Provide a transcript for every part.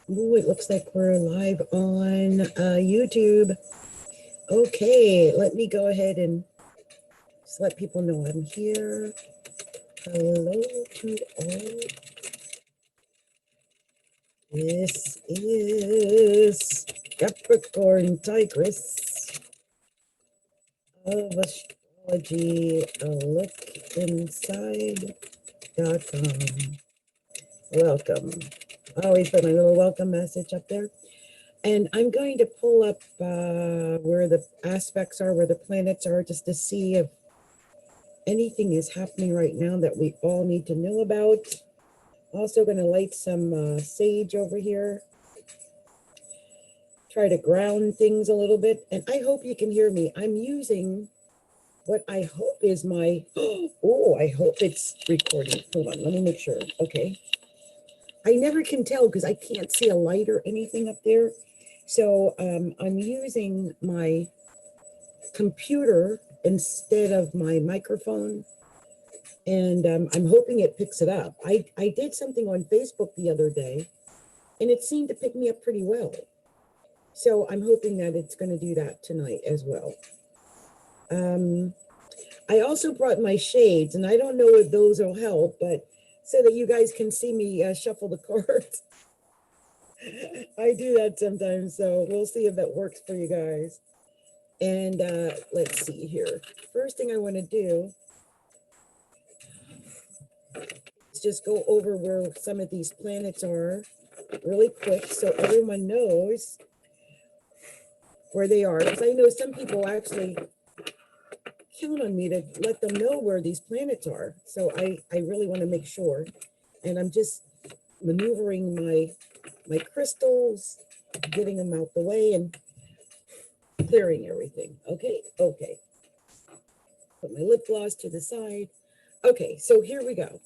Ooh, it looks like we're live on YouTube. Okay, let me go ahead and just let people know I'm here. Hello to all. This is Capricorntigress of Astrology. A look inside.com. Welcome. I always put my little welcome message up there. And I'm going to pull up where the aspects are, where the planets are, just to see if anything is happening right now that we all need to know about. Also going to light some sage over here. Try to ground things a little bit. And I hope you can hear me. I'm using what I hope is my, oh, I hope it's recording. Hold on, let me make sure. Okay. I never can tell because I can't see a light or anything up there. So I'm using my computer instead of my microphone, and I'm hoping it picks it up. I did something on Facebook the other day, and it seemed to pick me up pretty well. So I'm hoping that it's going to do that tonight as well. I also brought my shades, and I don't know if those will help, but so that you guys can see me shuffle the cards. I do that sometimes, so we'll see if that works for you guys. And let's see here. First thing I want to do is just go over where some of these planets are really quick so everyone knows where they are. Because I know some people actually count on me to let them know where these planets are. So I really want to make sure. And I'm just maneuvering my crystals, getting them out the way and clearing everything. Okay. Put my lip gloss to the side. Okay, so here we go.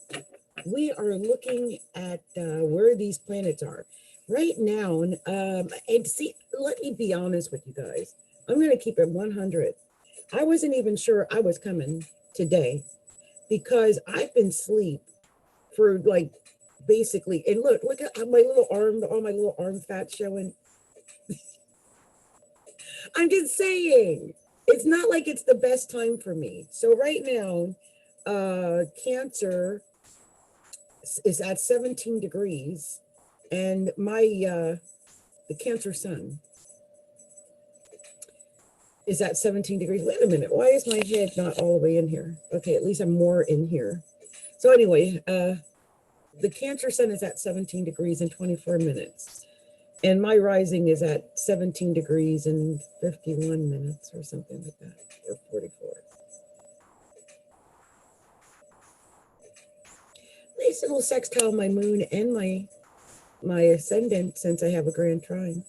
We are looking at where these planets are right now. And see, let me be honest with you guys. I'm going to keep it 100. I wasn't even sure I was coming today because I've been asleep for like basically, and look at my little arm, all my little arm fat showing. I'm just saying, it's not like it's the best time for me. So right now, Cancer is at 17 degrees, and my the Cancer sun is at 17 degrees. Wait a minute, why is my head not all the way in here? Okay, at least I'm more in here. So anyway, the Cancer sun is at 17 degrees in 24 minutes. And my rising is at 17 degrees and 51 minutes or something like that, or 44. Nice little sextile my moon and my ascendant, since I have a grand trine.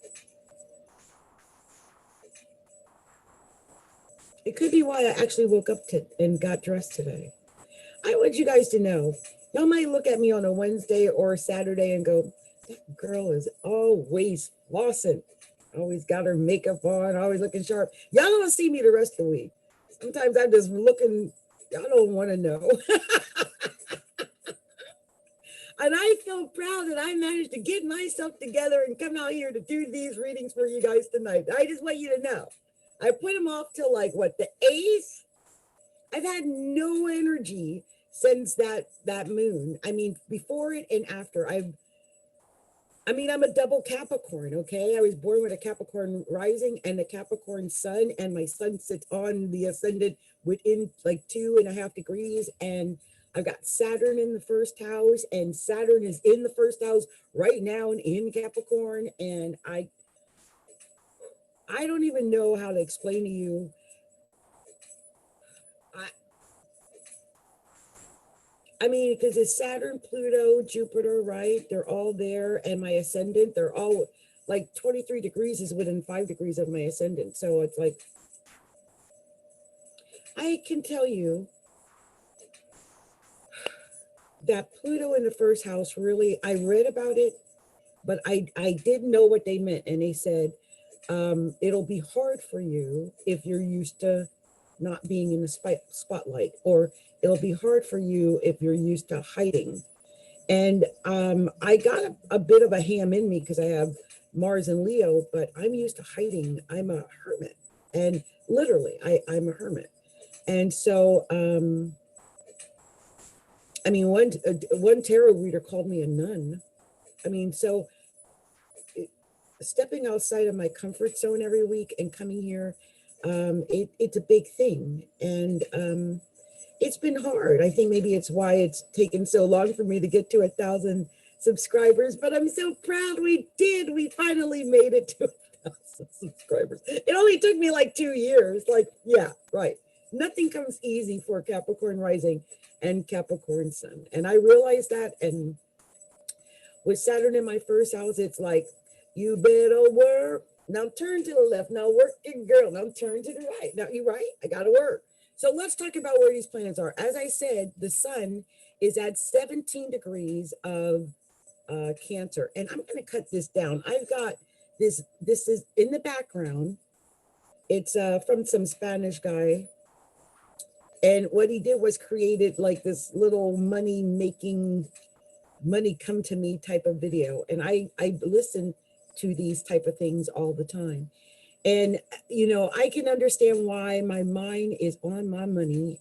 It could be why I actually woke up and got dressed today. I want you guys to know, y'all might look at me on a Wednesday or a Saturday and go, that girl is always flossing. Always got her makeup on, always looking sharp. Y'all don't see me the rest of the week. Sometimes I'm just looking, y'all don't want to know. And I feel proud that I managed to get myself together and come out here to do these readings for you guys tonight. I just want you to know. I put them off till like what, the 8th? I've had no energy since that moon. I mean, before it and after. I'm a double Capricorn, okay? I was born with a Capricorn rising and a Capricorn sun, and my sun sits on the ascendant within like 2.5 degrees. And I've got Saturn in the first house, and Saturn is in the first house right now and in Capricorn. And I don't even know how to explain to you. I mean, because it's Saturn, Pluto, Jupiter, right? They're all there. And my ascendant, they're all like 23 degrees is within 5 degrees of my ascendant. So it's like, I can tell you that Pluto in the first house, really, I read about it, but I didn't know what they meant. And they said, it'll be hard for you if you're used to not being in the spotlight, or it'll be hard for you if you're used to hiding. And I got a bit of a ham in me because I have Mars and Leo, but I'm used to hiding. I'm a hermit. And literally, I'm a hermit. And so, I mean, one tarot reader called me a nun. I mean, so stepping outside of my comfort zone every week and coming here, it's a big thing. And it's been hard. I think maybe it's why it's taken so long for me to get to 1,000 subscribers, but I'm so proud we did. We finally made it to 1,000 subscribers. It only took me like 2 years. Like, yeah, right. Nothing comes easy for Capricorn rising and Capricorn sun. And I realized that. And with Saturn in my first house, it's like, you better work. Now turn to the left. Now work your girl. Now turn to the right. Now you're right. I got to work. So let's talk about where these planets are. As I said, the sun is at 17 degrees of Cancer. And I'm going to cut this down. I've got this is in the background. It's from some Spanish guy. And what he did was created like this little money come to me type of video. And I listen to these type of things all the time. And, you know, I can understand why my mind is on my money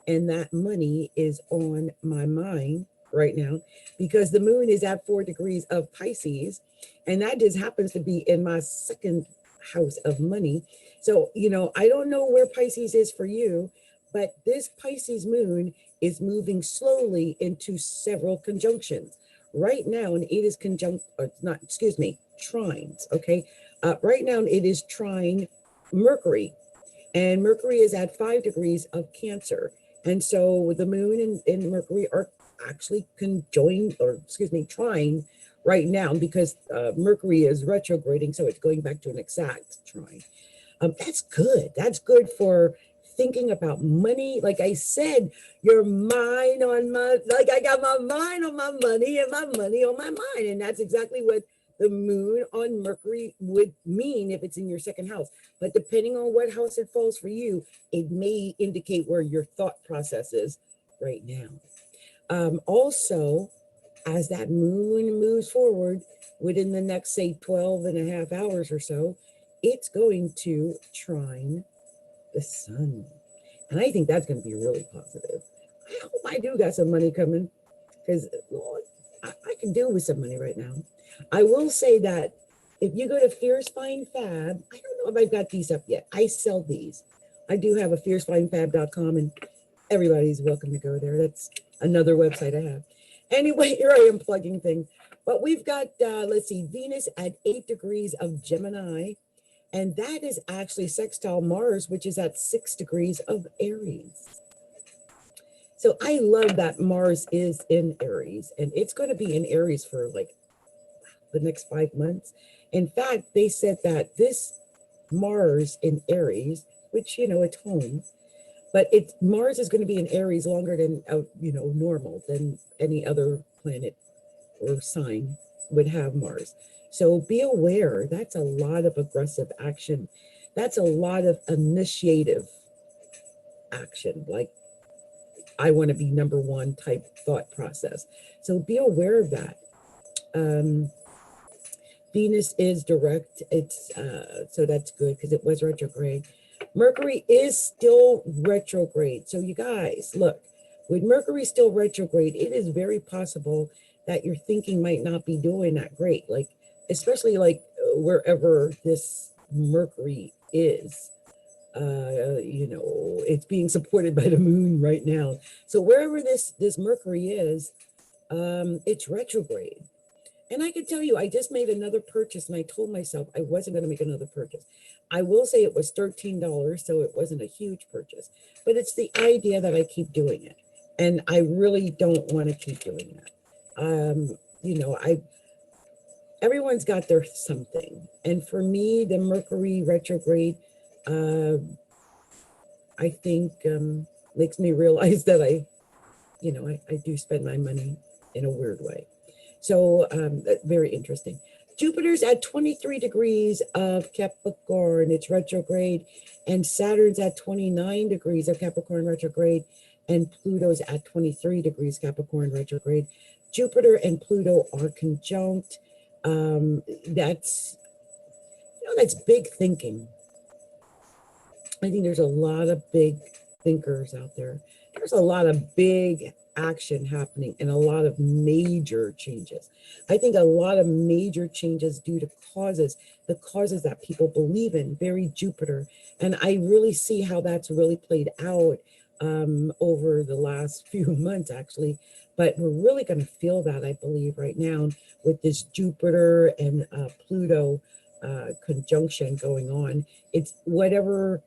and that money is on my mind right now, because the moon is at 4 degrees of Pisces. And that just happens to be in my second house of money. So, you know, I don't know where Pisces is for you, but this Pisces moon is moving slowly into several conjunctions right now. And it is trines. Okay. Right now, it is trine Mercury, and Mercury is at 5 degrees of Cancer. And so the moon and Mercury are actually trine right now, because Mercury is retrograding. So it's going back to an exact trine. That's good. That's good for thinking about money. Like I said, your mind on I got my mind on my money and my money on my mind. And that's exactly what the moon on Mercury would mean if it's in your second house. But depending on what house it falls for you, it may indicate where your thought process is right now. Also, as that moon moves forward within the next, say, 12 and a half hours or so, it's going to trine the sun. And I think that's going to be really positive. I hope I do got some money coming, because Lord, I can deal with some money right now. I will say that if you go to Fierce Fine Fab, I don't know if I've got these up yet. I sell these. I do have a fiercefinefab.com, and everybody's welcome to go there. That's another website I have. Anyway, here I am plugging things. But we've got, let's see, Venus at 8 degrees of Gemini. And that is actually sextile Mars, which is at 6 degrees of Aries. So I love that Mars is in Aries, and it's going to be in Aries for like the next 5 months. In fact, they said that this Mars in Aries, which, you know, it's home, but Mars is going to be in Aries longer than, normal, than any other planet or sign would have Mars. So be aware, that's a lot of aggressive action. That's a lot of initiative action, like I want to be number one type thought process. So be aware of that. Venus is direct. It's so that's good because it was retrograde. Mercury is still retrograde. So you guys, look, with Mercury still retrograde, it is very possible that your thinking might not be doing that great. Like, especially like wherever this Mercury is, it's being supported by the moon right now. So wherever this Mercury is, it's retrograde. And I can tell you, I just made another purchase, and I told myself I wasn't going to make another purchase. I will say it was $13, so it wasn't a huge purchase, but it's the idea that I keep doing it. And I really don't want to keep doing that. Everyone's got their something. And for me, the Mercury retrograde, I think makes me realize that I do spend my money in a weird way. So very interesting. Jupiter's at 23 degrees of Capricorn, it's retrograde, and Saturn's at 29 degrees of Capricorn retrograde, and Pluto's at 23 degrees Capricorn retrograde. Jupiter and Pluto are conjunct. That's, that's big thinking. I think there's a lot of big thinkers out there. There's a lot of big action happening and a lot of major changes. I think a lot of major changes due to the causes that people believe in, very Jupiter. And I really see how that's really played out over the last few months, actually. But we're really going to feel that, I believe, right now with this Jupiter and Pluto conjunction going on. It's whatever.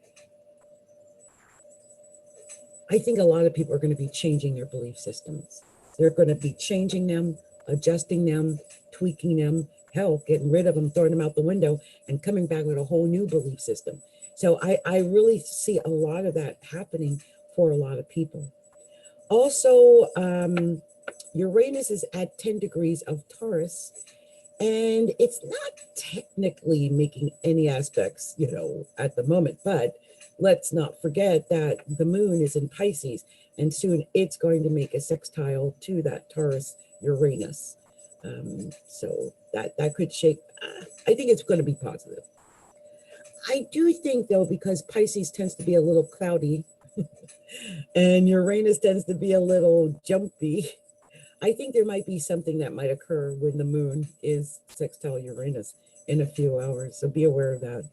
I think a lot of people are going to be changing their belief systems. They're going to be changing them, adjusting them, tweaking them, hell, getting rid of them, throwing them out the window, and coming back with a whole new belief system. So I really see a lot of that happening for a lot of people. Also, Uranus is at 10 degrees of Taurus, and it's not technically making any aspects, at the moment, but let's not forget that the moon is in Pisces, and soon it's going to make a sextile to that Taurus Uranus. So that could shake. I think it's going to be positive. I do think, though, because Pisces tends to be a little cloudy and Uranus tends to be a little jumpy, I think there might be something that might occur when the moon is sextile Uranus in a few hours. So be aware of that.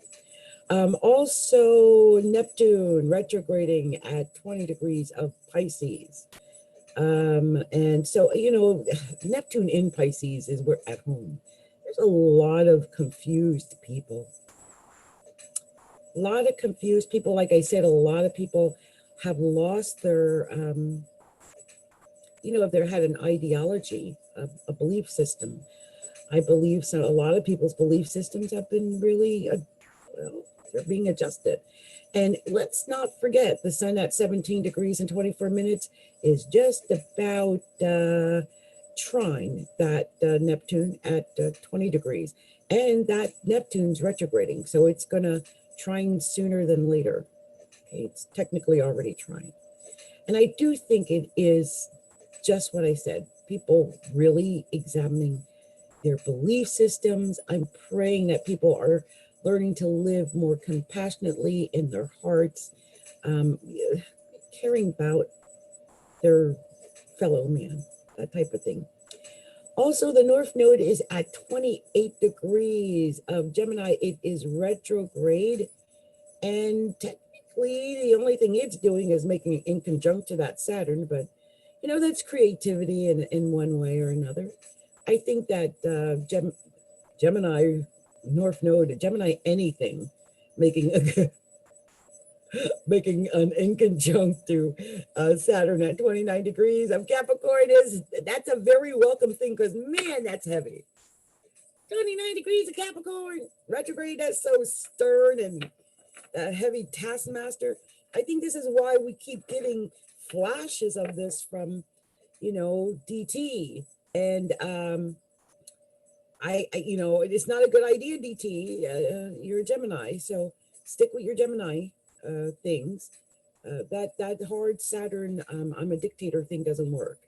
Also, Neptune retrograding at 20 degrees of Pisces. And so, Neptune in Pisces is we're at home. There's a lot of confused people. A lot of confused people. Like I said, a lot of people have lost their, if they had an ideology, a belief system. I believe so. A lot of people's belief systems have been really, they're being adjusted. And let's not forget the sun at 17 degrees and 24 minutes is just about trine that Neptune at 20 degrees. And that Neptune's retrograding. So it's going to trine sooner than later. Okay, it's technically already trine. And I do think it is just what I said. People really examining their belief systems. I'm praying that people are learning to live more compassionately in their hearts, caring about their fellow man, that type of thing. Also, the North Node is at 28 degrees of Gemini. It is retrograde, and technically the only thing it's doing is making it in conjunct to that Saturn, but that's creativity in one way or another. I think that Gemini North Node, Gemini anything, making an inconjunct to Saturn at 29 degrees of Capricorn that's a very welcome thing, because man, that's heavy. 29 degrees of Capricorn retrograde, that's so stern and a heavy taskmaster. I think this is why we keep getting flashes of this from DT, and it's not a good idea, DT. You're a Gemini, so stick with your Gemini things. That hard Saturn, I'm a dictator thing doesn't work.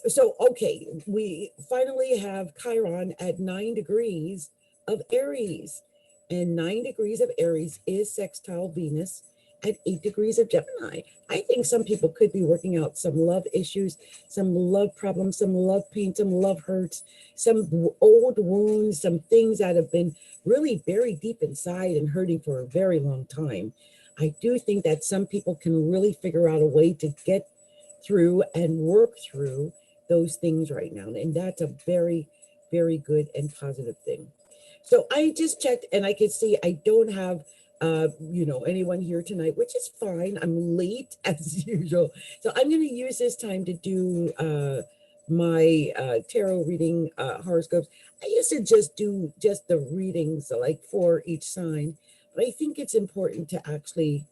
So, okay, we finally have Chiron at 9 degrees of Aries, and 9 degrees of Aries is sextile Venus at 8 degrees of Gemini. I think some people could be working out some love issues, some love problems, some love pain, some love hurts, some old wounds, some things that have been really buried deep inside and hurting for a very long time. I do think that some people can really figure out a way to get through and work through those things right now. And that's a very, very good and positive thing. So I just checked, and I can see I don't have anyone here tonight, which is fine. I'm late as usual. So I'm going to use this time to do my tarot reading horoscopes. I used to just do just the readings, like for each sign, but I think it's important to actually,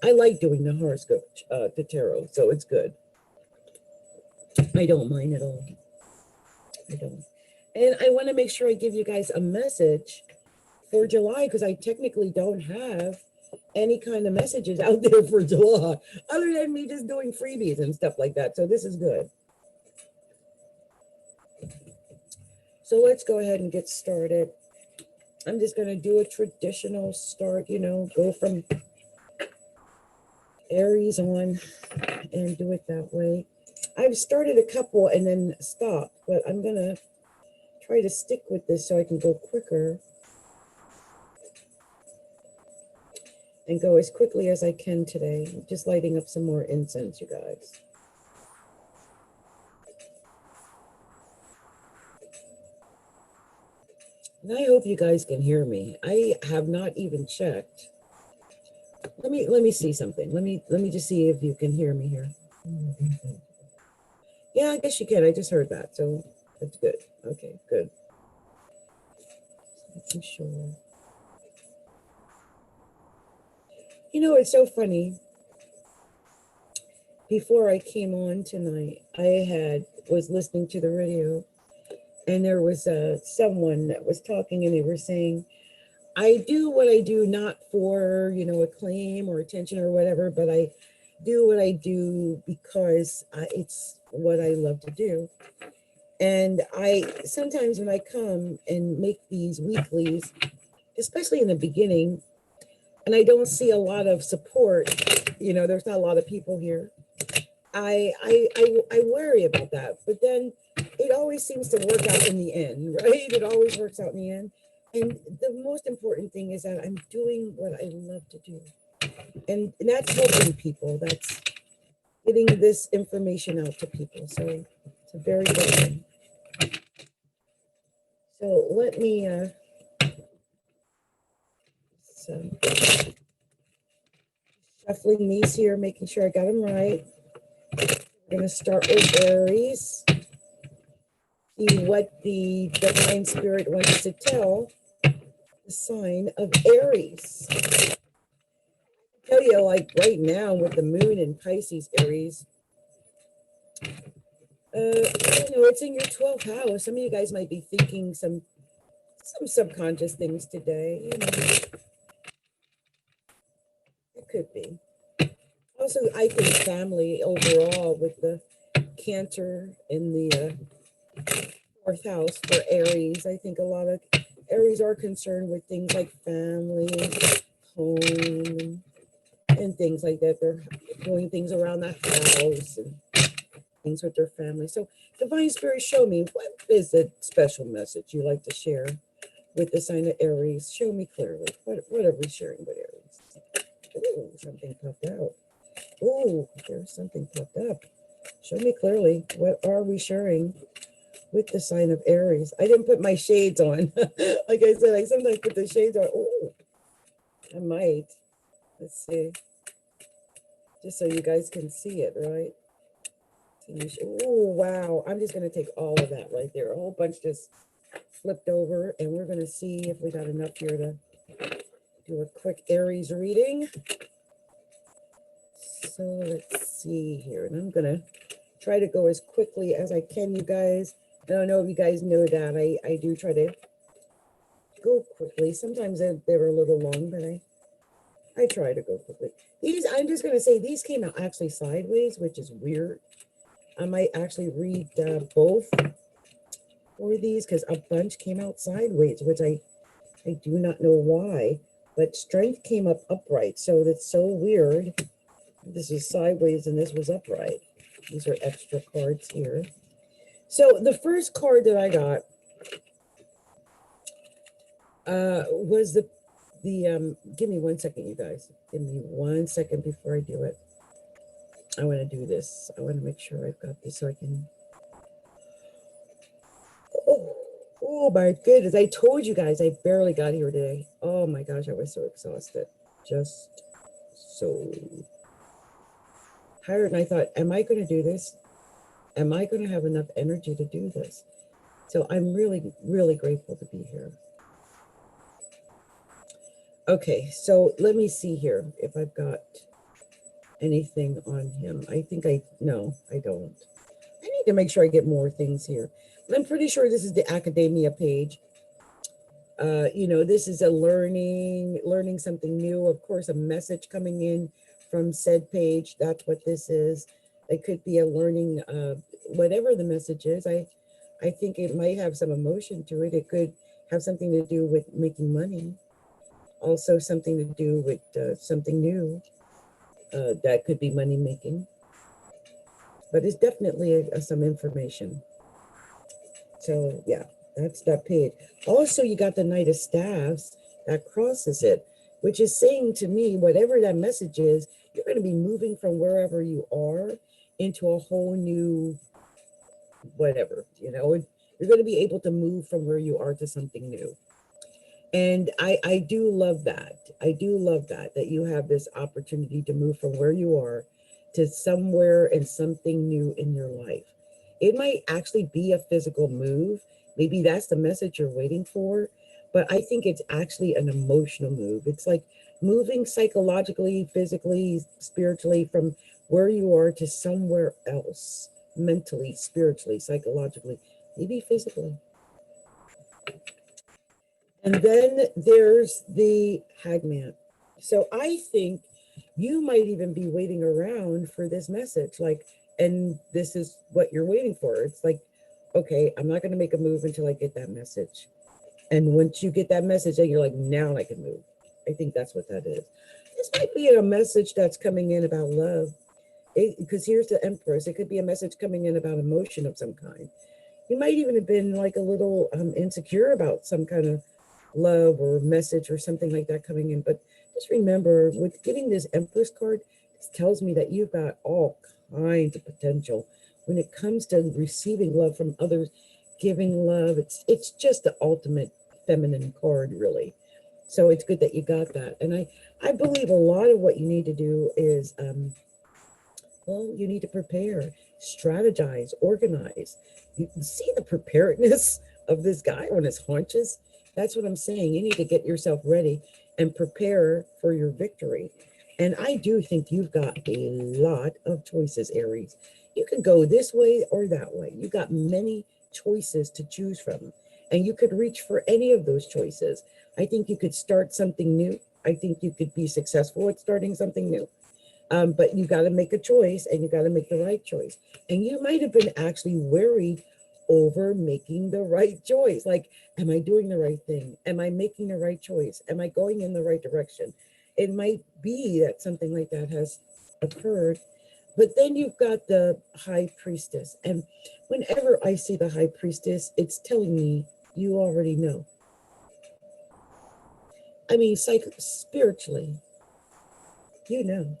I like doing the horoscope, the tarot, so it's good. I don't mind at all. I don't. And I want to make sure I give you guys a message for July, because I technically don't have any kind of messages out there for July, other than me just doing freebies and stuff like that. So this is good. So let's go ahead and get started. I'm just going to do a traditional start, you know, go from Aries on and do it that way. I've started a couple and then stopped, but I'm going to try to stick with this so I can go quicker and go as quickly as I can today. I'm just lighting up some more incense, you guys. And I hope you guys can hear me. I have not even checked. Let me see something. Let me just see if you can hear me here. Yeah, I guess you can. I just heard that, so that's good. Okay, good. I'm sure. You know, it's so funny. Before I came on tonight, I was listening to the radio, and there was someone that was talking, and they were saying, I do what I do not for, you know, acclaim or attention or whatever, but I do what I do because it's what I love to do. And I sometimes when I come and make these weeklies, especially in the beginning, and I don't see a lot of support, you know, there's not a lot of people here. I worry about that, but then it always seems to work out in the end, right? It always works out in the end. And the most important thing is that I'm doing what I love to do. And that's helping people. That's getting this information out to people. So it's a very good thing. So let me shuffling these here, making sure I got them right. We're going to start with Aries. See what the divine spirit wants to tell the sign of Aries. I tell you, like right now with the moon in Pisces, Aries, I don't know, it's in your 12th house. Some of you guys might be thinking some subconscious things today. You know, it could be. Also, I think family overall with the Cancer in the 4th house for Aries. I think a lot of Aries are concerned with things like family, home, and things like that. They're doing things around the house and things with their family. So divine spirit, show me, what is the special message you like to share with the sign of Aries? Show me clearly. What are we sharing with Aries? Oh, something popped out. Oh, there's something popped up. Show me clearly. What are we sharing with the sign of Aries? I didn't put my shades on. Like I said, I sometimes put the shades on. Oh, I might. Let's see. Just so you guys can see it, right? Oh, wow. I'm just going to take all of that right there. A whole bunch just flipped over, and we're going to see if we got enough here to do a quick Aries reading. So let's see here. And I'm going to try to go as quickly as I can, you guys. I don't know if you guys know that. I do try to go quickly. Sometimes they're a little long, but I try to go quickly. These, I'm just going to say, these came out actually sideways, which is weird. I might actually read both for these because a bunch came out sideways, which I do not know why. But strength came up upright, so that's so weird. This is sideways and this was upright. These are extra cards here. So the first card that I got was the give me 1 second, you guys. Give me 1 second before I do it. I want to do this. I want to make sure I've got this so I can. Oh my goodness. I told you guys I barely got here today. Oh my gosh, I was so exhausted. Just so tired. And I thought, am I going to do this? Am I going to have enough energy to do this? So I'm really, really grateful to be here. Okay, so let me see here if I've got anything on him. No, I don't. I need to make sure I get more things here. But I'm pretty sure this is the academia page. You know, this is a learning something new. Of course, a message coming in from said page. That's what this is. It could be a learning, whatever the message is. I I think it might have some emotion to it. It could have something to do with making money, also something to do with something new that could be money making. But it's definitely some information. So yeah, that's that page. Also, you got the Knight of Staffs that crosses it, which is saying to me, whatever that message is, you're going to be moving from wherever you are into a whole new whatever, you're going to be able to move from where you are to something new. And I do love that. I do love that you have this opportunity to move from where you are to somewhere and something new in your life. It might actually be a physical move. Maybe that's the message you're waiting for. But I think it's actually an emotional move. It's like moving psychologically, physically, spiritually from where you are to somewhere else, mentally, spiritually, psychologically, maybe physically. And then there's the Hangman. So I think you might even be waiting around for this message. And this is what you're waiting for. It's like, okay, I'm not going to make a move until I get that message. And once you get that message, then you're like, now I can move. I think that's what that is. This might be a message that's coming in about love. Because here's the Empress. It could be a message coming in about emotion of some kind. You might even have been like a little insecure about some kind of love or message or something like that coming in. But just remember, with getting this Empress card, this tells me that you've got all kinds of potential when it comes to receiving love from others, giving love. It's just the ultimate feminine card, really. So it's good that you got that. And I believe a lot of what you need to do is well, you need to prepare, strategize, organize. You can see the preparedness of this guy on his haunches. That's what I'm saying. You need to get yourself ready and prepare for your victory. And I do think you've got a lot of choices, Aries. You can go this way or that way. You got many choices to choose from, and you could reach for any of those choices. I think you could start something new. I think you could be successful at starting something new. But you got to make a choice, and you got to make the right choice. And you might have been actually worried over making the right choice. Like, am I doing the right thing? Am I making the right choice? Am I going in the right direction? It might be that something like that has occurred. But then you've got the High Priestess. And whenever I see the High Priestess, it's telling me you already know. I mean, spiritually, you know.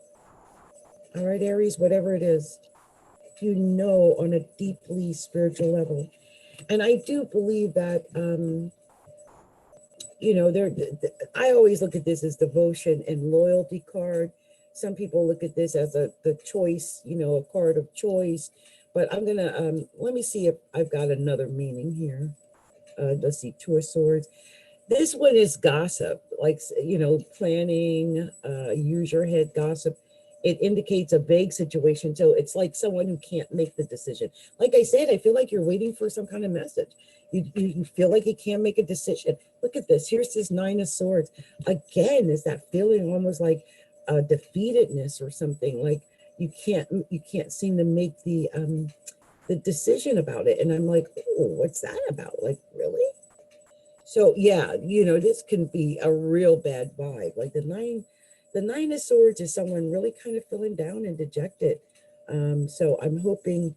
All right, Aries, whatever it is, you know, on a deeply spiritual level. And I do believe that, I always look at this as devotion and loyalty card. Some people look at this as the choice, a card of choice. But I'm gonna let me see if I've got another meaning here. Let's see, Two of Swords. This one is gossip, like, planning, use your head gossip. It indicates a vague situation. So it's like someone who can't make the decision. Like I said, I feel like you're waiting for some kind of message. You feel like you can't make a decision. Look at this. Here's this Nine of Swords. Again, is that feeling almost like a defeatedness or something? Like you can't seem to make the decision about it. And I'm like, oh, what's that about? Like, really? So yeah, this can be a real bad vibe. Like the nine of swords is someone really kind of feeling down and dejected. So I'm hoping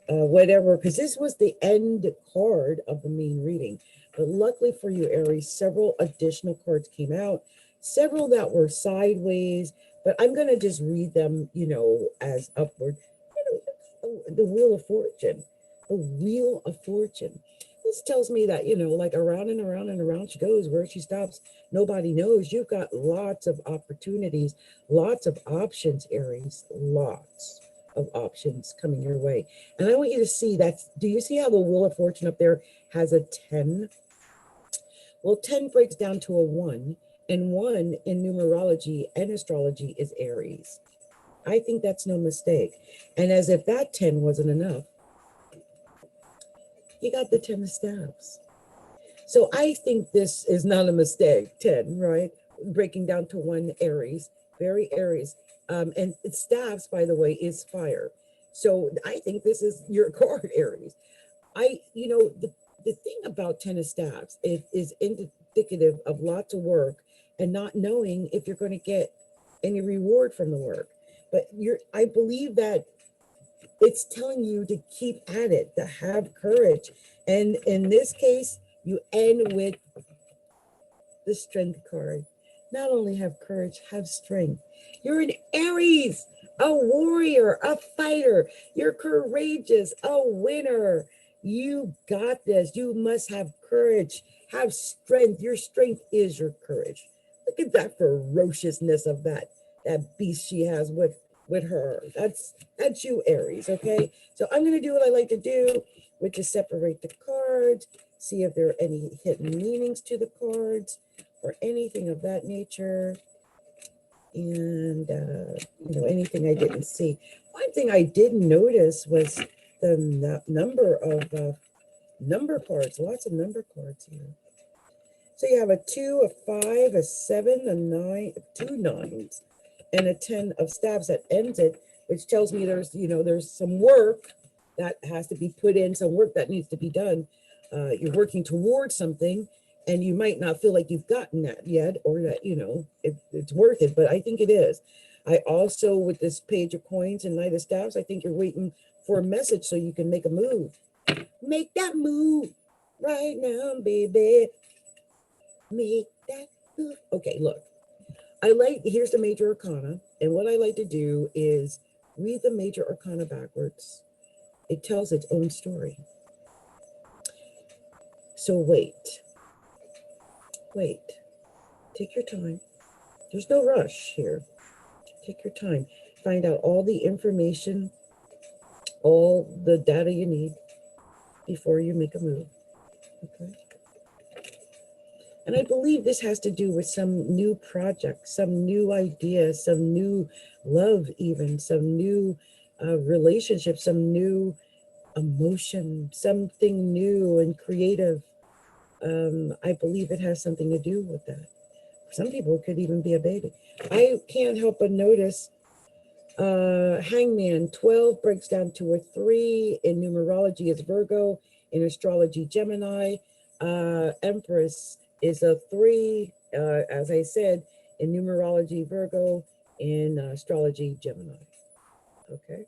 whatever, because this was the end card of the main reading. But luckily for you, Aries, several additional cards came out, several that were sideways, but I'm going to just read them, as upward. The Wheel of Fortune, the Wheel of Fortune. This tells me that, like around and around and around she goes. Where she stops, nobody knows. You've got lots of opportunities, lots of options, Aries, lots of options coming your way. And I want you to see that. Do you see how the Wheel of Fortune up there has a 10? Well, 10 breaks down to a 1, and 1 in numerology and astrology is Aries. I think that's no mistake. And as if that 10 wasn't enough, you got the 10 of staffs. So I think this is not a mistake. 10, right? Breaking down to 1, Aries, very Aries. And staffs, by the way, is fire. So I think this is your card, Aries. the thing about 10 of staffs, it is indicative of lots of work and not knowing if you're going to get any reward from the work. But I believe that it's telling you to keep at it, to have courage. And in this case, you end with the strength card. Not only have courage, have strength. You're an Aries, a warrior, a fighter. You're courageous, a winner. You got this. You must have courage, have strength. Your strength is your courage. Look at that ferociousness of that beast she has with her. That's you, Aries. Okay. So I'm gonna do what I like to do, which is separate the cards, see if there are any hidden meanings to the cards or anything of that nature, and anything I didn't see. One thing I did notice was the number of number cards. Lots of number cards here. So you have a 2, a 5, a 7, a 9, 2 9s, and a 10 of staves that ends it, which tells me there's some work that has to be put in, some work that needs to be done. You're working towards something, and you might not feel like you've gotten that yet, or that it's worth it, but I think it is. I also, with this page of coins and knight of staves, I think you're waiting for a message so you can make a move. Make that move right now, baby. Make that move. Okay, look. Here's the major arcana, and what I like to do is read the major arcana backwards. It tells its own story. So wait. Take your time. There's no rush here. Take your time. Find out all the information, all the data you need before you make a move. Okay. And I believe this has to do with some new project, some new idea, some new love, even some new relationship, some new emotion, something new and creative. I believe it has something to do with that. Some people, it could even be a baby. I can't help but notice Hangman, 12 breaks down to a 3. In numerology, it's Virgo. In astrology, Gemini. Empress is a 3, as I said, in numerology, Virgo. In astrology, Gemini. Okay.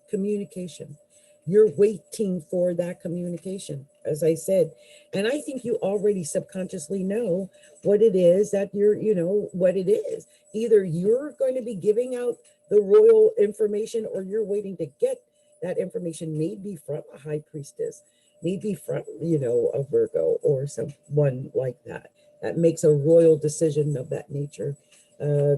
Communication. You're waiting for that communication, as I said. And I think you already subconsciously know what it is that what it is. Either you're going to be giving out the royal information, or you're waiting to get that information, maybe from a high priestess, maybe from, a Virgo or someone like that makes a royal decision of that nature.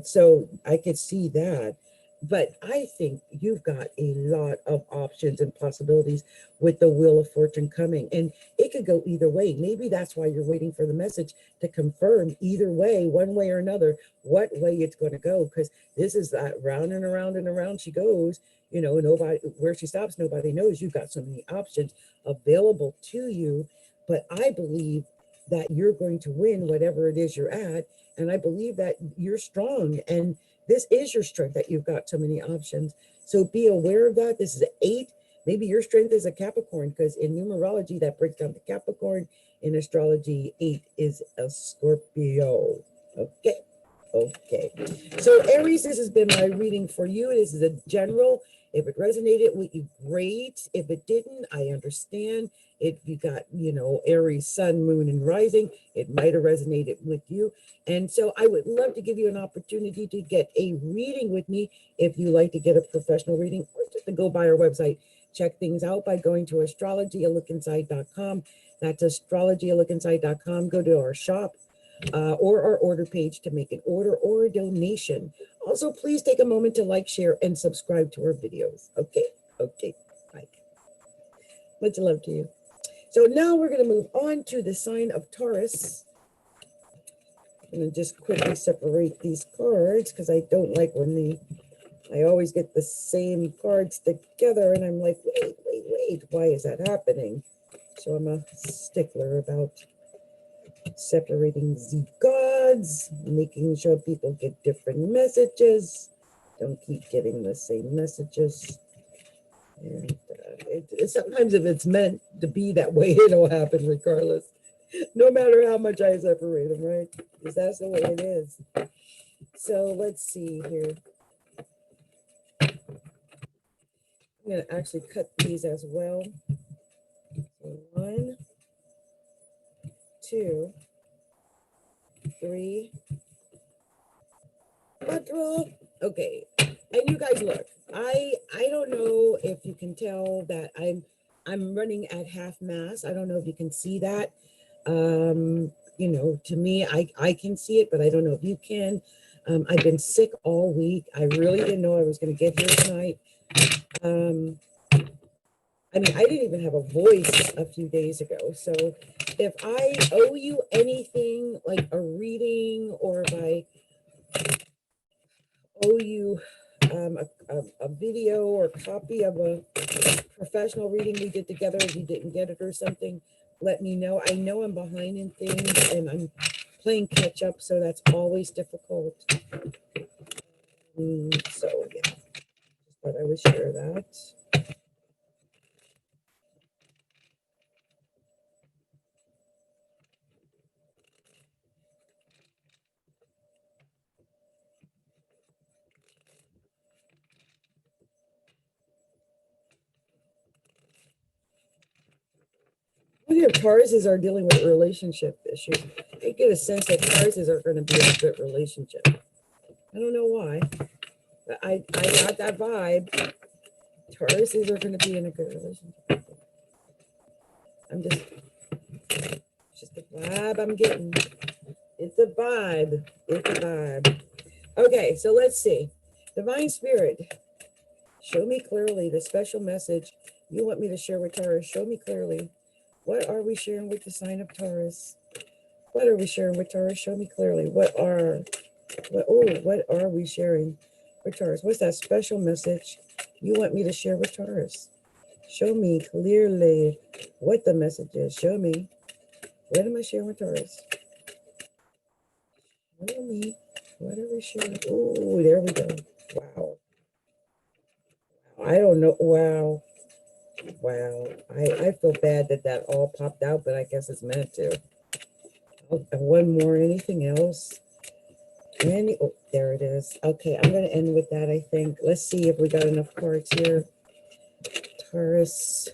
So I could see that. But I think you've got a lot of options and possibilities with the Wheel of Fortune coming. And it could go either way. Maybe that's why you're waiting for the message to confirm either way, one way or another, what way it's going to go. Because this is that round and around and around she goes. Nobody, where she stops, nobody knows. You've got so many options available to you. But I believe that you're going to win whatever it is you're at. And I believe that you're strong, and this is your strength, that you've got so many options. So be aware of that. This is an 8. Maybe your strength is a Capricorn, because in numerology, that breaks down to Capricorn. In astrology, 8 is a Scorpio. Okay. So Aries, this has been my reading for you. This is a general. If it resonated with you, great. If it didn't, I understand. If you got, Aries, sun, moon, and rising, it might have resonated with you. And so I would love to give you an opportunity to get a reading with me if you like to get a professional reading, or just to go by our website. Check things out by going to astrologyalookinside.com. That's astrologyalookinside.com. Go to our shop or our order page to make an order or a donation. Also, please take a moment to like, share, and subscribe to our videos. Okay. Bye. Much love to you. So now we're going to move on to the sign of Taurus. I'm going to just quickly separate these cards, because I don't like when I always get the same cards together, and I'm like, wait, why is that happening? So I'm a stickler about separating the gods, making sure people get different messages. Don't keep getting the same messages. And sometimes if it's meant to be that way, it'll happen regardless. No matter how much I separate them, right? Because that's the way it is. So let's see here. I'm going to actually cut these as well. So 1, 2, 3, 4. Okay. And you guys look, I don't know if you can tell that I'm running at half mast. I don't know if you can see that. You know, to me, I can see it, but I don't know if you can. I've been sick all week. I really didn't know I was going to get here tonight. I mean, I didn't even have a voice a few days ago. So if I owe you anything, like a reading, or if I owe you a video or copy of a professional reading we did together, if you didn't get it or something, let me know. I know I'm behind in things and I'm playing catch up, so that's always difficult. So yeah, just thought I would share that. Look at Tauruses are dealing with relationship issues. I get a sense that Tauruses are going to be in a good relationship. I don't know why, but I got that vibe. Tauruses are going to be in a good relationship. I'm just the vibe I'm getting. It's a vibe. It's a vibe. Okay, so let's see. Divine Spirit, show me clearly the special message you want me to share with Taurus. Show me clearly. What are we sharing with the sign of Taurus? What are we sharing with Taurus? Show me clearly. What are we sharing with Taurus? What's that special message you want me to share with Taurus? Show me clearly what the message is. Show me. What am I sharing with Taurus? Show me. What are we sharing? Oh, there we go. Wow. I don't know. Wow. Wow. I feel bad that all popped out, but I guess it's meant to. Oh, and one more. Anything else? Oh, there it is. Okay, I'm going to end with that, I think. Let's see if we got enough cards here. Taurus.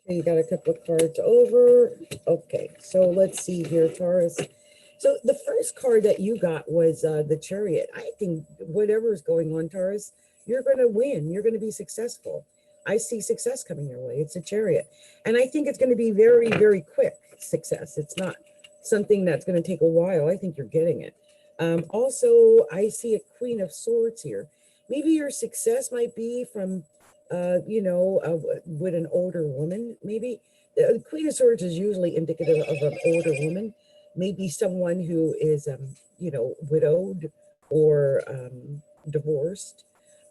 Okay, you got a couple of cards over. Okay, so let's see here, Taurus. So the first card that you got was the Chariot. I think whatever is going on, Taurus, you're going to win. You're going to be successful. I see success coming your way. It's a Chariot. And I think it's going to be very, very quick success. It's not something that's going to take a while. I think you're getting it. Also, I see a Queen of Swords here. Maybe your success might be from, with an older woman, maybe. The Queen of Swords is usually indicative of an older woman, maybe someone who is, widowed or divorced.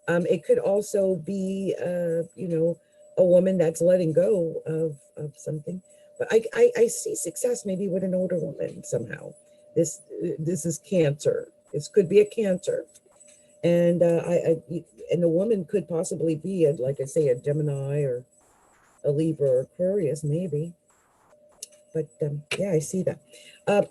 It could also be, a woman that's letting go of something. But I see success maybe with an older woman somehow. This is Cancer. This could be a Cancer. And and the woman could possibly be, like I say, a Gemini or a Libra or Aquarius, maybe. But yeah, I see that.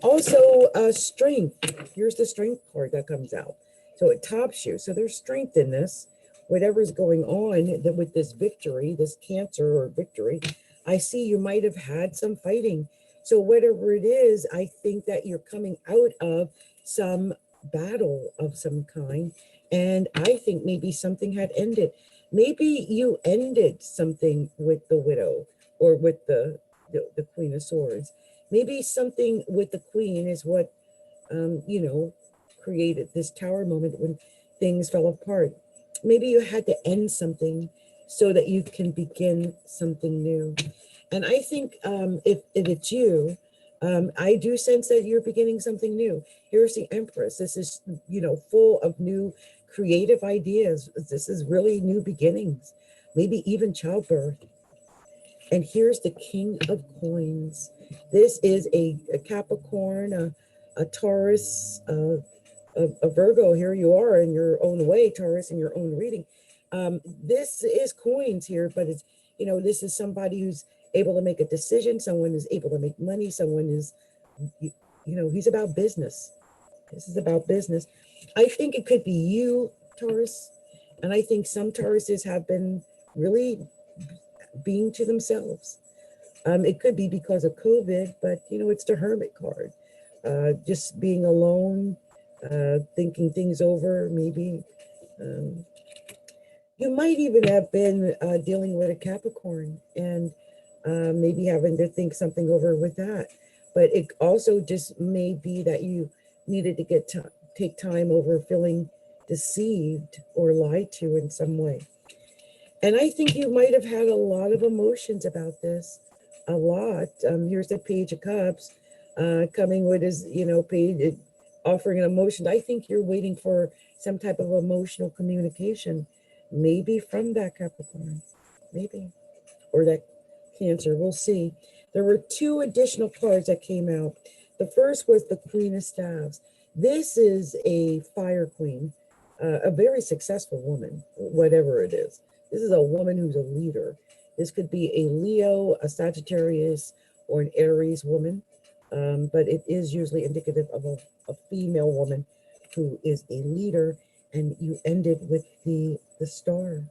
Also, strength. Here's the strength card that comes out. So it tops you. So there's strength in this. Whatever's going on with this victory, this Cancer or victory, I see you might have had some fighting. So whatever it is, I think that you're coming out of some battle of some kind. And I think maybe something had ended. Maybe you ended something with the widow or with the Queen of Swords. Maybe something with the Queen is what, created this Tower moment when things fell apart. Maybe you had to end something so that you can begin something new. And I think if it's you, I do sense that you're beginning something new. Here's the Empress. This is, full of new creative ideas. This is really new beginnings, maybe even childbirth. And here's the King of Coins. This is a Capricorn, a Taurus, a Virgo. Here you are in your own way, Taurus, in your own reading. This is coins here, but it's, this is somebody who's able to make a decision. Someone is able to make money. Someone is, he's about business. This is about business. I think it could be you, Taurus. And I think some Tauruses have been really being to themselves. It could be because of COVID, but it's the Hermit card. Just being alone, thinking things over, maybe. You might even have been dealing with a Capricorn and maybe having to think something over with that. But it also just may be that you needed to take time over feeling deceived or lied to in some way. And I think you might have had a lot of emotions about this, a lot. Here's the Page of Cups coming with his, page, offering an emotion. I think you're waiting for some type of emotional communication, maybe from that Capricorn, maybe, or that Cancer. We'll see. There were two additional cards that came out. The first was the Queen of Staves. This is a fire queen, a very successful woman, whatever it is. This is a woman who's a leader. This could be a Leo, a Sagittarius, or an Aries woman, but it is usually indicative of a female woman who is a leader, and you ended with the Star.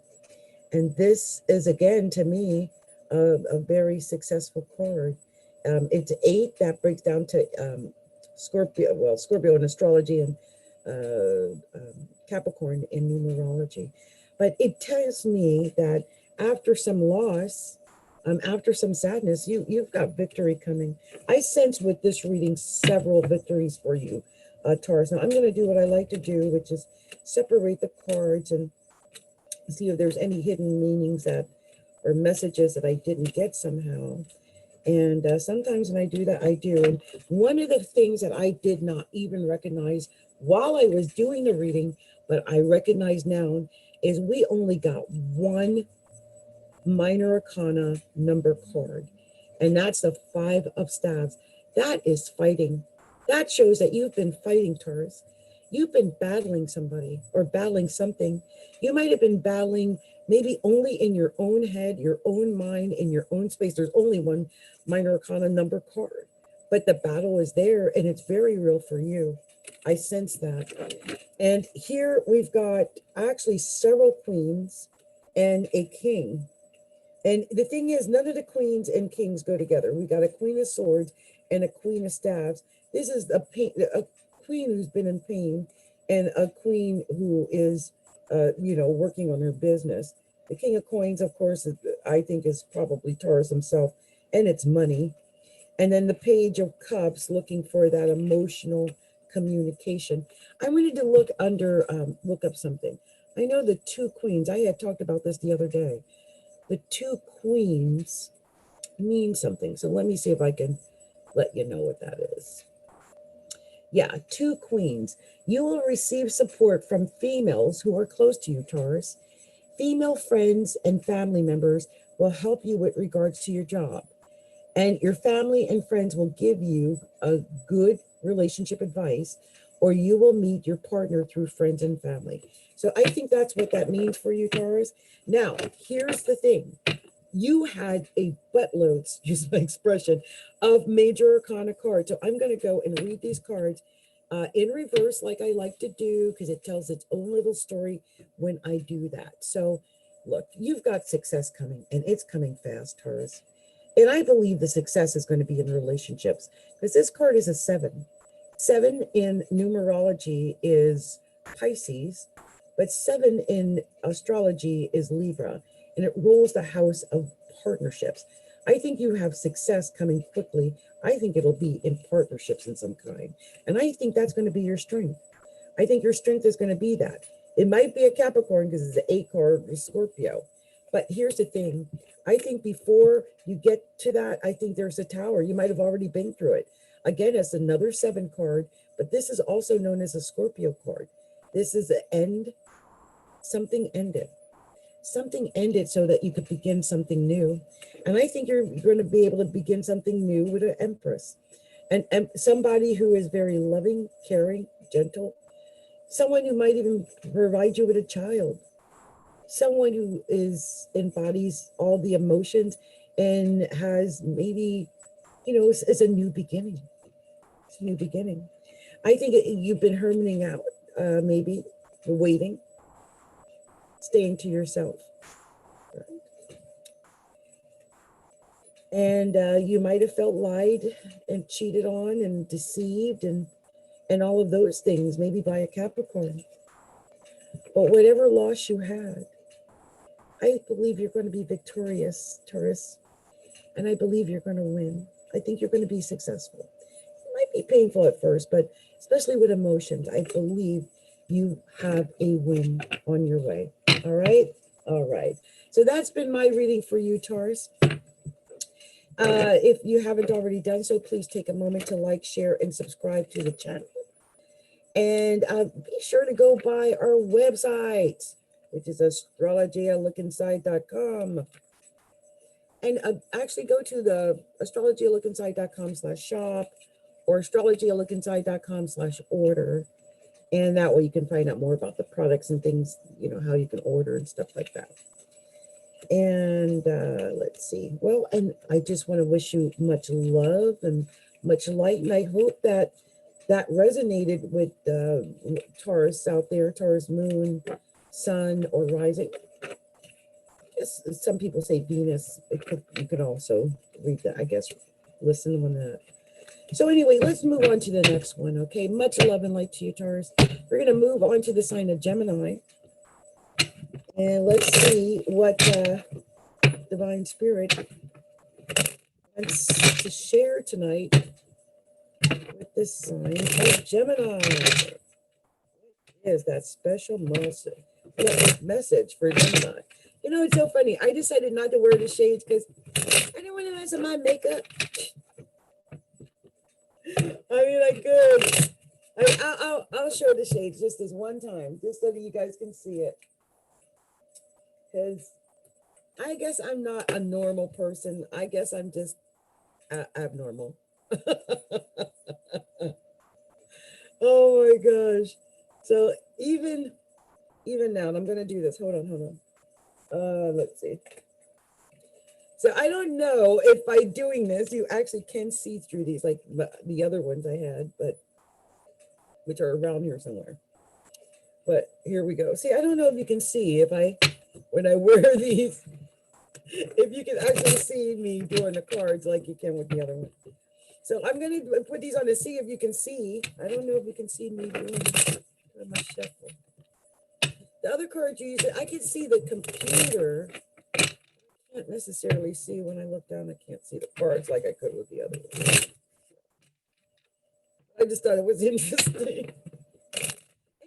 And this is, again, to me, a very successful card. It's 8, that breaks down to Scorpio in astrology and Capricorn in numerology. But it tells me that after some loss, after some sadness, you've got victory coming. I sense with this reading several victories for you, Taurus. Now I'm going to do what I like to do, which is separate the cards and see if there's any hidden meanings or messages that I didn't get somehow. And sometimes when I do that, I do. And one of the things that I did not even recognize while I was doing the reading, but I recognize now, is we only got one minor arcana number card. And that's the 5 of Staves. That is fighting. That shows that you've been fighting, Taurus. You've been battling somebody or battling something. You might have been battling maybe only in your own head, your own mind, in your own space. There's only one minor arcana number card, but the battle is there and it's very real for you. I sense that. And here we've got actually several queens and a king. And the thing is, none of the queens and kings go together. We got a Queen of Swords and a Queen of Staves. This is a queen who's been in pain and a queen who is, working on her business. The King of Coins, of course, I think is probably Taurus himself, and it's money. And then the Page of Cups, looking for that emotional communication. I wanted to look up something. I know the 2 queens, I had talked about this the other day. The 2 queens mean something. So let me see if I can let you know what that is. Yeah, 2 queens. You will receive support from females who are close to you, Taurus. Female friends and family members will help you with regards to your job. And your family and friends will give you a good relationship advice, or you will meet your partner through friends and family. So I think that's what that means for you, Taurus. Now, here's the thing. You had a buttload, excuse my expression, of major arcana cards. So I'm going to go and read these cards in reverse, like I like to do, because it tells its own little story when I do that. So look, you've got success coming, and it's coming fast, Taurus. And I believe the success is going to be in relationships, because this card is a 7. 7 in numerology is Pisces, but 7 in astrology is Libra, and it rules the house of partnerships. I think you have success coming quickly. I think it'll be in partnerships in some kind. And I think that's going to be your strength. I think your strength is going to be that. It might be a Capricorn because it's an 8 card or Scorpio. But here's the thing. I think before you get to that, I think there's a Tower. You might have already been through it. Again, it's another 7 card, but this is also known as a Scorpio card. This is the end. Something ended. something ended so that you could begin something new. And I think you're going to be able to begin something new with an Empress. And somebody who is very loving, caring, gentle, someone who might even provide you with a child, someone who embodies all the emotions and has maybe, it's a new beginning. It's a new beginning. I think you've been hermiting out, maybe waiting, staying to yourself. And you might have felt lied and cheated on and deceived and all of those things, maybe by a Capricorn. But whatever loss you had, I believe you're going to be victorious, Taurus. And I believe you're going to win. I think you're going to be successful. It might be painful at first, but especially with emotions, I believe you have a win on your way. All right? All right. So that's been my reading for you, Taurus. If you haven't already done so, please take a moment to like, share, and subscribe to the channel. And be sure to go by our website, which is astrologyalookinside.com. And actually go to the astrologyalookinside.com/shop or astrologyalookinside.com/order. And that way you can find out more about the products and things, how you can order and stuff like that. And let's see. Well, and I just want to wish you much love and much light. And I hope that resonated with Taurus out there, Taurus moon, sun, or rising. Some people say Venus. You could also read that, I guess, listen on that. So anyway, let's move on to the next one, okay? Much love and light to you, Taurus. We're going to move on to the sign of Gemini. And let's see what Divine Spirit wants to share tonight with this sign of Gemini. What is that special message for Gemini? It's so funny. I decided not to wear the shades because I didn't want to mess with my makeup. I mean, I could. I'll show the shades just this one time, just so that you guys can see it. Because I guess I'm not a normal person. I guess I'm just abnormal. Oh my gosh. So even now, and I'm going to do this. Hold on. Let's see. So I don't know if by doing this, you actually can see through these, like the other ones I had, but which are around here somewhere. But here we go. See, I don't know if you can see when I wear these, if you can actually see me doing the cards like you can with the other one. So I'm going to put these on to see if you can see. I don't know if you can see me doing my shuffle. The other cards you use, I can see the computer. I can't necessarily see when I look down. I can't see the cards like I could with the other one. I just thought it was interesting.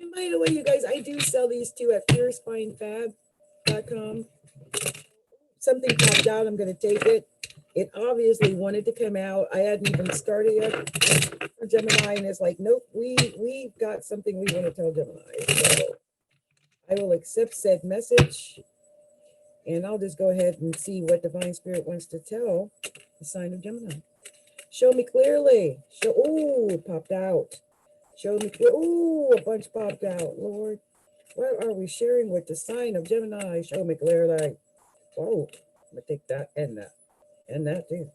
And by the way, you guys, I do sell these too at fiercefindfab.com. Something popped out. I'm going to take it. It obviously wanted to come out. I hadn't even started yet for Gemini, and it's like, nope, we've got something we want to tell Gemini. So I will accept said message, and I'll just go ahead and see what Divine Spirit wants to tell the sign of Gemini. Show me clearly. Oh, popped out. Show me clear. Oh, a bunch popped out. Lord, what are we sharing with the sign of Gemini? Show me clearly. Whoa, I'm gonna take that and that too.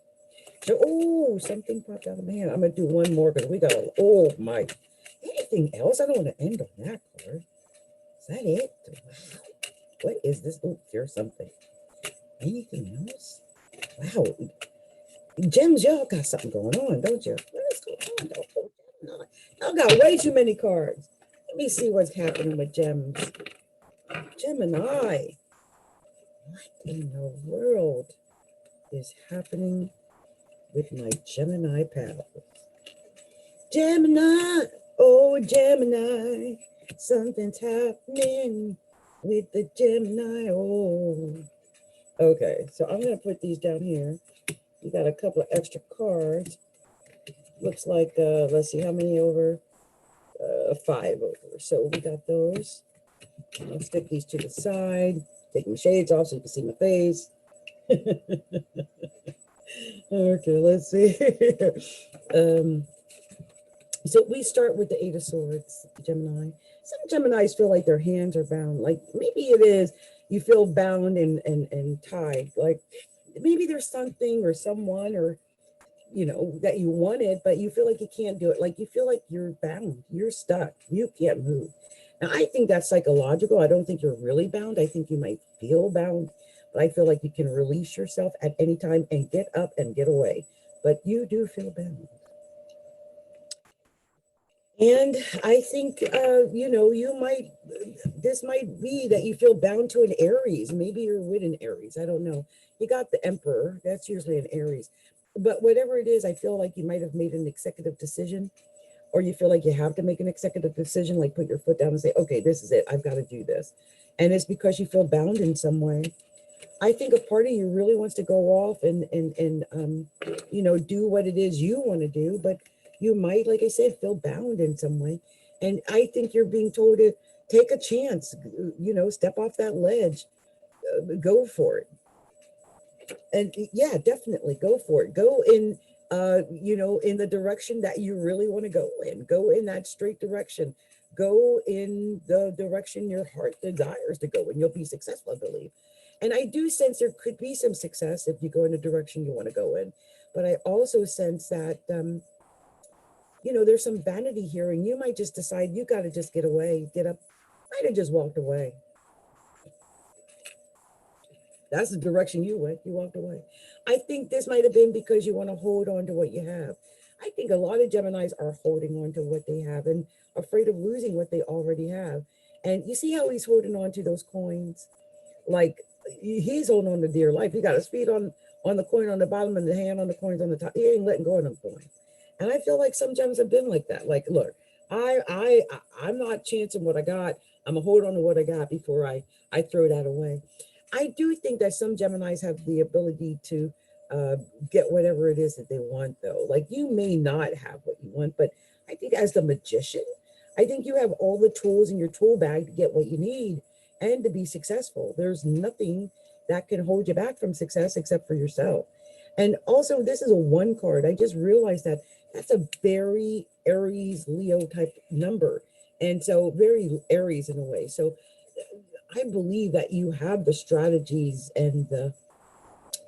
So, oh, something popped out of my hand. I'm gonna do one more because we got oh my. Anything else? I don't want to end on that card. Is that it? Wow. What is this? Oh, here's something. Anything else? Wow. Gems, y'all got something going on, don't you? What is going on? Y'all got way too many cards. Let me see what's happening with Gems. Gemini. What in the world is happening with my Gemini pals? Gemini, oh Gemini, something's happening with the Gemini. Oh, okay. So I'm gonna put these down here. We got a couple of extra cards. Looks like let's see how many over. 5 over. So we got those. I'll stick these to the side. Take my shades off so you can see my face. Okay, let's see. So we start with the Eight of Swords, Gemini. Some Geminis feel like their hands are bound. Like maybe it is you feel bound and tied. Like maybe there's something or someone or that you wanted, but you feel like you can't do it. Like you feel like you're bound, you're stuck, you can't move. Now, I think that's psychological. I don't think you're really bound. I think you might feel bound, but I feel like you can release yourself at any time and get up and get away. But you do feel bound. And I think, this might be that you feel bound to an Aries. Maybe you're with an Aries. I don't know. You got the Emperor. That's usually an Aries. But whatever it is, I feel like you might have made an executive decision, or you feel like you have to make an executive decision, like put your foot down and say, okay, this is it. I've got to do this. And it's because you feel bound in some way. I think a part of you really wants to go off and do what it is you want to do, but you might, like I said, feel bound in some way. And I think you're being told to take a chance, step off that ledge, go for it. And yeah, definitely go for it. Go in the direction that you really want to go in. Go in that straight direction. Go in the direction your heart desires to go, and you'll be successful, I believe. And I do sense there could be some success if you go in the direction you want to go in. But I also sense that, there's some vanity here, and you might just decide you got to just get away, get up. Might have just walked away. That's the direction you went. You walked away. I think this might have been because you want to hold on to what you have. I think a lot of Geminis are holding on to what they have and afraid of losing what they already have. And you see how he's holding on to those coins? Like he's holding on to dear life. He got his feet on the coin on the bottom and the hand on the coins on the top. He ain't letting go of them coins. And I feel like some gems have been like that. Like, look, I'm not chancing what I got. I'm gonna hold on to what I got before I throw that away. I do think that some Geminis have the ability to get whatever it is that they want, though. Like you may not have what you want, but I think as the magician, I think you have all the tools in your tool bag to get what you need and to be successful. There's nothing that can hold you back from success except for yourself. And also, this is a one card. I just realized that that's a very Aries Leo type number. And so very Aries in a way. So I believe that you have the strategies and the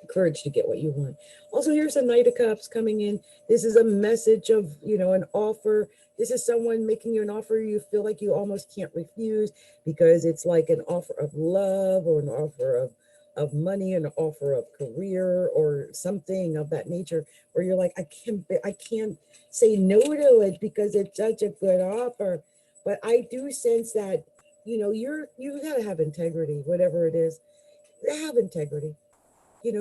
courage to get what you want. Also, here's a Knight of Cups coming in. This is a message of, an offer. This is someone making you an offer you feel like you almost can't refuse because it's like an offer of love or an offer of money, an offer of career or something of that nature where you're like, I can't say no to it because it's such a good offer. But I do sense that, you gotta have integrity, whatever it is. Have integrity.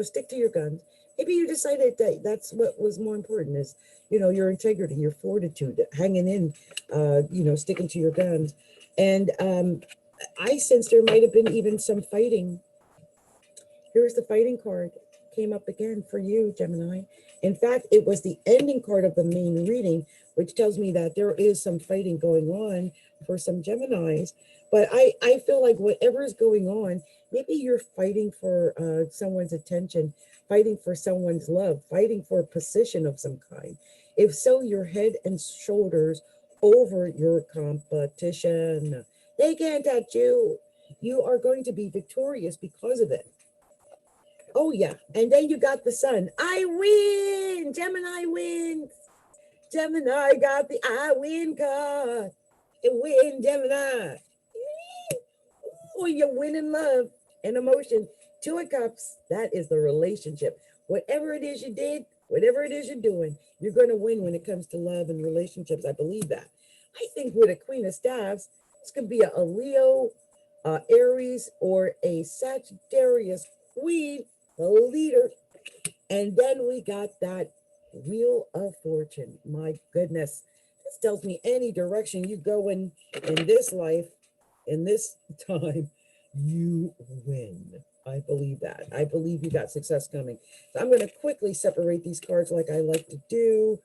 Stick to your guns. Maybe you decided that that's what was more important is, your integrity, your fortitude, hanging in, sticking to your guns. And I sense there might have been even some fighting. Here's the fighting card. Came up again for you, Gemini. In fact, it was the ending card of the main reading, which tells me that there is some fighting going on for some Geminis. But I feel like whatever is going on, maybe you're fighting for someone's attention, fighting for someone's love, fighting for a position of some kind. If so, you're head and shoulders over your competition. They can't touch you. You are going to be victorious because of it. Oh, yeah. And then you got the sun. I win. Gemini wins. Gemini got the I win card. It win, Gemini. Oh, you're winning love and emotion. Two of Cups, that is the relationship. Whatever it is you did, whatever it is you're doing, you're going to win when it comes to love and relationships. I believe that. I think with a Queen of Staffs, this could be a Leo, Aries, or a Sagittarius Queen, the leader. And then we got that Wheel of Fortune. My goodness. This tells me any direction you go in this life, in this time, you win. I believe that. I believe you got success coming. So I'm going to quickly separate these cards like I like to do.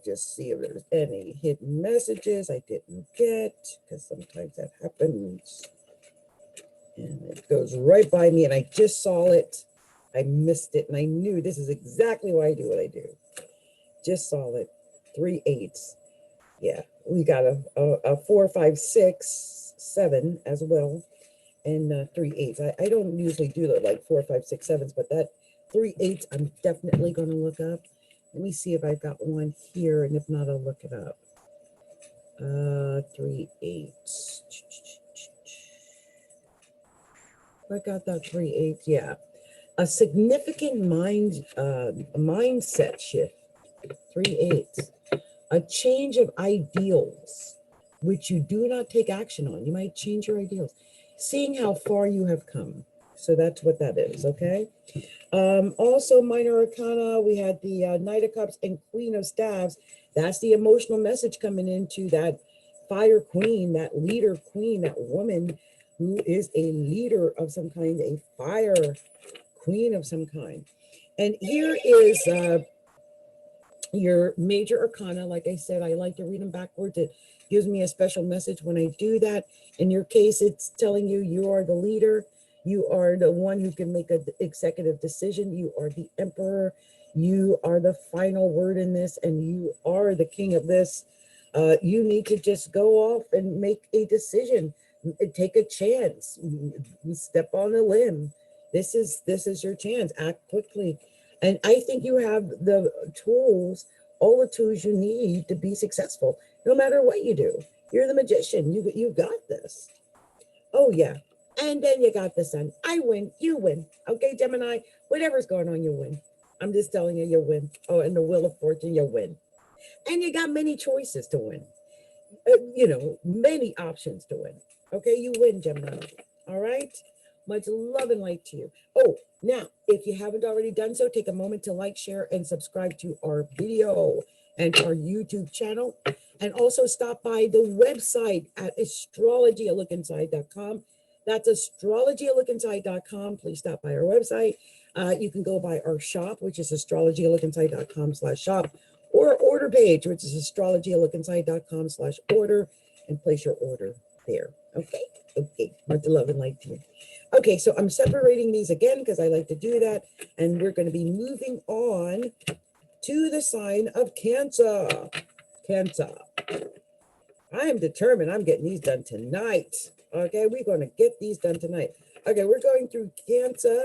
Just see if there's any hidden messages I didn't get, because sometimes that happens. And it goes right by me, and I just saw it. I missed it, and I knew this is exactly why I do what I do. Just saw it. 3 8s. Yeah, we got a 4, 5, 6, 7 as well, and 3 8s. I don't usually do the like 4, 5, 6, 7s, but that 3 8s I'm definitely going to look up. Let me see if I've got one here, and if not, I'll look it up. 3 8s. I got that 3 8s. Yeah, a significant mindset shift. 3 8s. A change of ideals, which you do not take action on. You might change your ideals. Seeing how far you have come. So that's what that is, okay? Also, minor arcana, we had the Knight of Cups and Queen of Staves. That's the emotional message coming into that fire queen, that leader queen, that woman who is a leader of some kind, a fire queen of some kind. And here is your major arcana. Like I said, I like to read them backwards. It gives me a special message when I do that. In your case, it's telling you you are the leader. You are the one who can make an executive decision. You are the emperor. You are the final word in this, and you are the king of this. You need to just go off and make a decision. Take a chance. Step on a limb. This is your chance. Act quickly. And I think you have the tools, all the tools you need to be successful, no matter what you do. You're the magician. You got this. Oh, yeah. And then you got the sun. I win. You win. Okay, Gemini, whatever's going on, you win. I'm just telling you, you win. Oh, and the Wheel of Fortune, you win. And you got many choices to win. Many options to win. Okay, you win, Gemini. All right? Much love and light to you. Oh, now, if you haven't already done so, take a moment to like, share, and subscribe to our video and our YouTube channel. And also stop by the website at astrologyalookinside.com. That's astrologyalookinside.com. Please stop by our website. You can go by our shop, which is astrologyalookinside.com/shop, or order page, which is astrologyalookinside.com/order, and place your order there. Okay. Much love and light to you. Okay, so I'm separating these again because I like to do that, and we're going to be moving on to the sign of Cancer. Cancer. I am determined I'm getting these done tonight. Okay, we're going to get these done tonight. Okay, we're going through Cancer.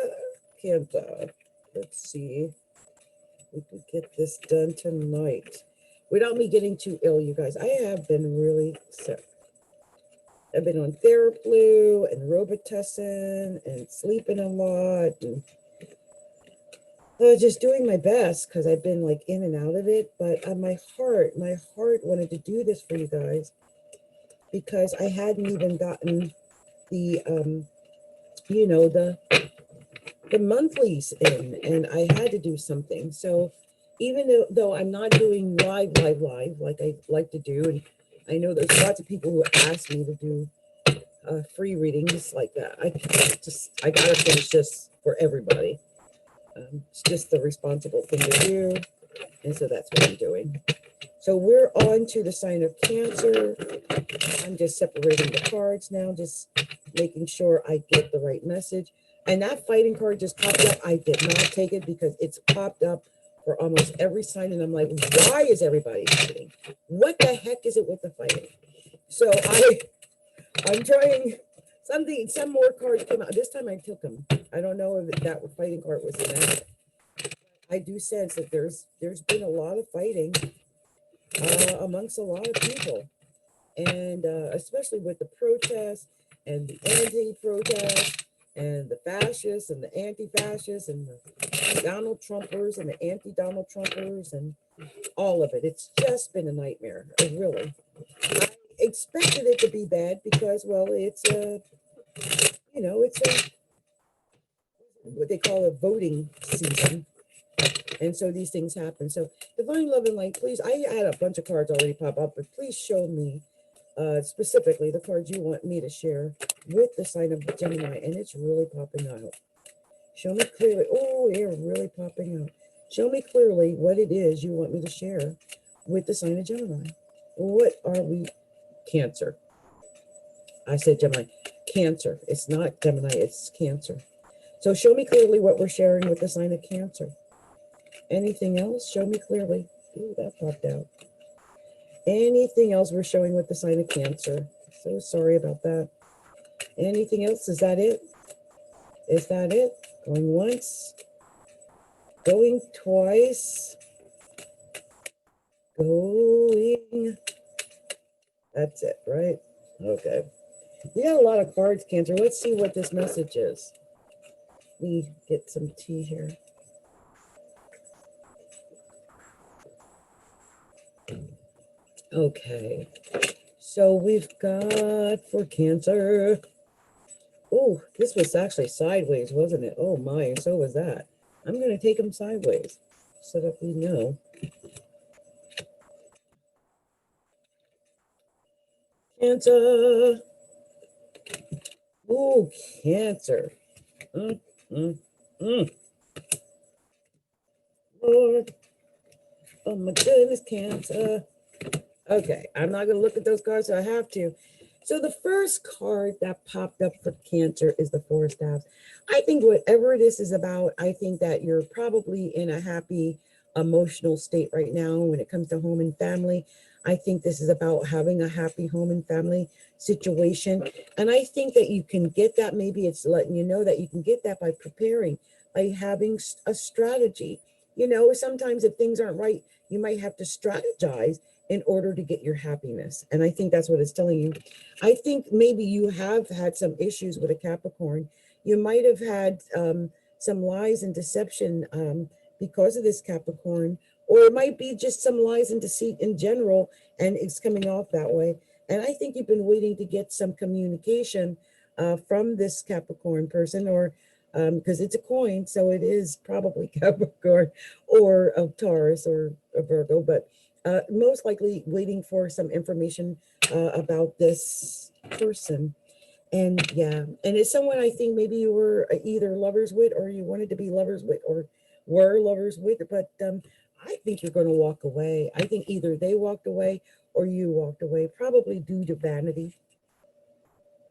Cancer. Let's see. We can get this done tonight without me getting too ill, you guys. I have been really sick. I've been on Theraflu and Robitussin and sleeping a lot and just doing my best because I've been like in and out of it. But my heart wanted to do this for you guys because I hadn't even gotten the the monthlies in, and I had to do something. So even though I'm not doing live like I like to do, and I know there's lots of people who ask me to do free readings like that. I gotta finish this for everybody. It's just the responsible thing to do, and so that's what I'm doing. So we're on to the sign of Cancer. I'm just separating the cards now, just making sure I get the right message. And that fighting card just popped up. I did not take it because it's popped up for almost every sign, and I'm like, why is everybody fighting? What the heck is it with the fighting? So I'm trying something. Some more cards came out. This time I took them. I don't know if that fighting card was in that. I do sense that there's been a lot of fighting amongst a lot of people, and especially with the protests and the anti-protests and the fascists and the anti-fascists and the Donald Trumpers and the anti-Donald Trumpers and all of it. It's just been a nightmare, really. I expected it to be bad because, well, it's what they call a voting season. And so these things happen. So divine love and light, please. I had a bunch of cards already pop up, but please show me specifically the cards you want me to share with the sign of Gemini. And it's really popping out. Show me clearly. Oh, they're really popping out. Show me clearly what it is you want me to share with the sign of Gemini. What are we? Cancer. I said Gemini. Cancer. It's not Gemini, it's Cancer. So show me clearly what we're sharing with the sign of Cancer. Anything else? Show me clearly. Ooh, that popped out. Anything else we're showing with the sign of Cancer? So sorry about that. Anything else? Is that it? Is that it? Going once. Going twice. Going. That's it, right? Okay. You got a lot of cards, Cancer. Let's see what this message is. We get some tea here. Okay. So we've got for Cancer. Oh, this was actually sideways, wasn't it? Oh my, and so was that. I'm going to take them sideways so that we know. Cancer. Oh, Cancer. Mm, mm, mm. Lord. Oh my goodness, Cancer. Okay, I'm not going to look at those cards, so I have to. So the first card that popped up for Cancer is the Four of Staves. I think whatever this is about, I think that you're probably in a happy emotional state right now when it comes to home and family. I think this is about having a happy home and family situation. And I think that you can get that. Maybe it's letting you know that you can get that by preparing, by having a strategy. You know, sometimes if things aren't right, you might have to strategize in order to get your happiness. And I think that's what it's telling you. I think maybe you have had some issues with a Capricorn. You might have had some lies and deception because of this Capricorn, or it might be just some lies and deceit in general, and it's coming off that way. And I think you've been waiting to get some communication from this Capricorn person, or because it's a coin, so it is probably Capricorn or a Taurus or a Virgo, but most likely waiting for some information about this person. And yeah, and it's someone I think maybe you were either lovers with, or you wanted to be lovers with, or were lovers with, but I think you're going to walk away. I think either they walked away or you walked away, probably due to vanity.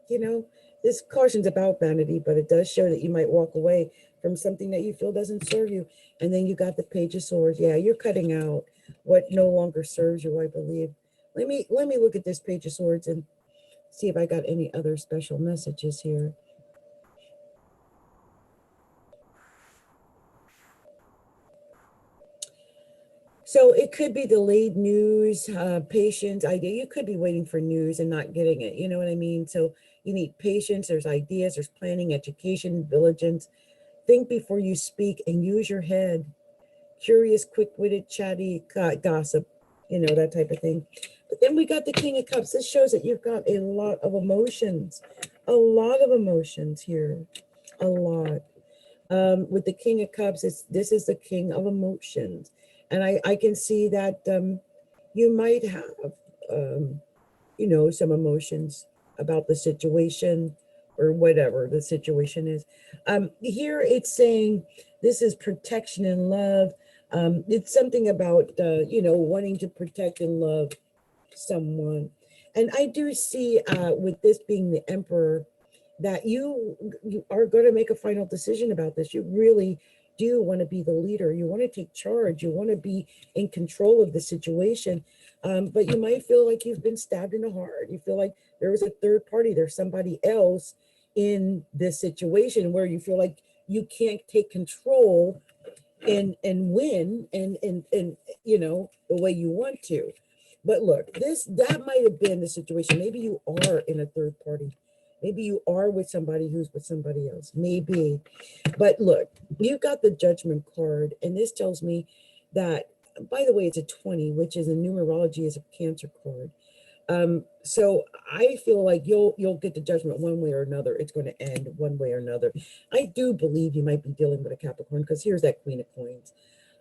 You know, this caution's about vanity, but it does show that you might walk away from something that you feel doesn't serve you. And then you got the Page of Swords. Yeah, you're cutting out what no longer serves you, I believe. Let me look at this Page of Swords and see if I got any other special messages here. So it could be delayed news, patience, idea. You could be waiting for news and not getting it. You know what I mean? So you need patience. There's ideas, there's planning, education, diligence. Think before you speak and use your head. Curious, quick-witted, chatty, gossip, you know, that type of thing. But then we got the King of Cups. This shows that you've got a lot of emotions, here, a lot. With the King of Cups, this is the King of emotions. And I can see that you might have, you know, some emotions about the situation or whatever the situation is. Here it's saying this is protection and love. It's something about, you know, wanting to protect and love someone. And I do see with this being the Emperor, that you are going to make a final decision about this. You really do want to be the leader. You want to take charge. You want to be in control of the situation. But you might feel like you've been stabbed in the heart. You feel like there was a third party. There's somebody else in this situation where you feel like you can't take control and win and you know, the way you want to. But look, that might have been the situation. Maybe you are in a third party. Maybe you are with somebody who's with somebody else. Maybe. But look, you've got the Judgment card, and this tells me that, by the way, it's a 20, which is in numerology is a Cancer card. So I feel like you'll get the Judgment one way or another. It's going to end one way or another. I do believe you might be dealing with a Capricorn, because here's that Queen of Coins,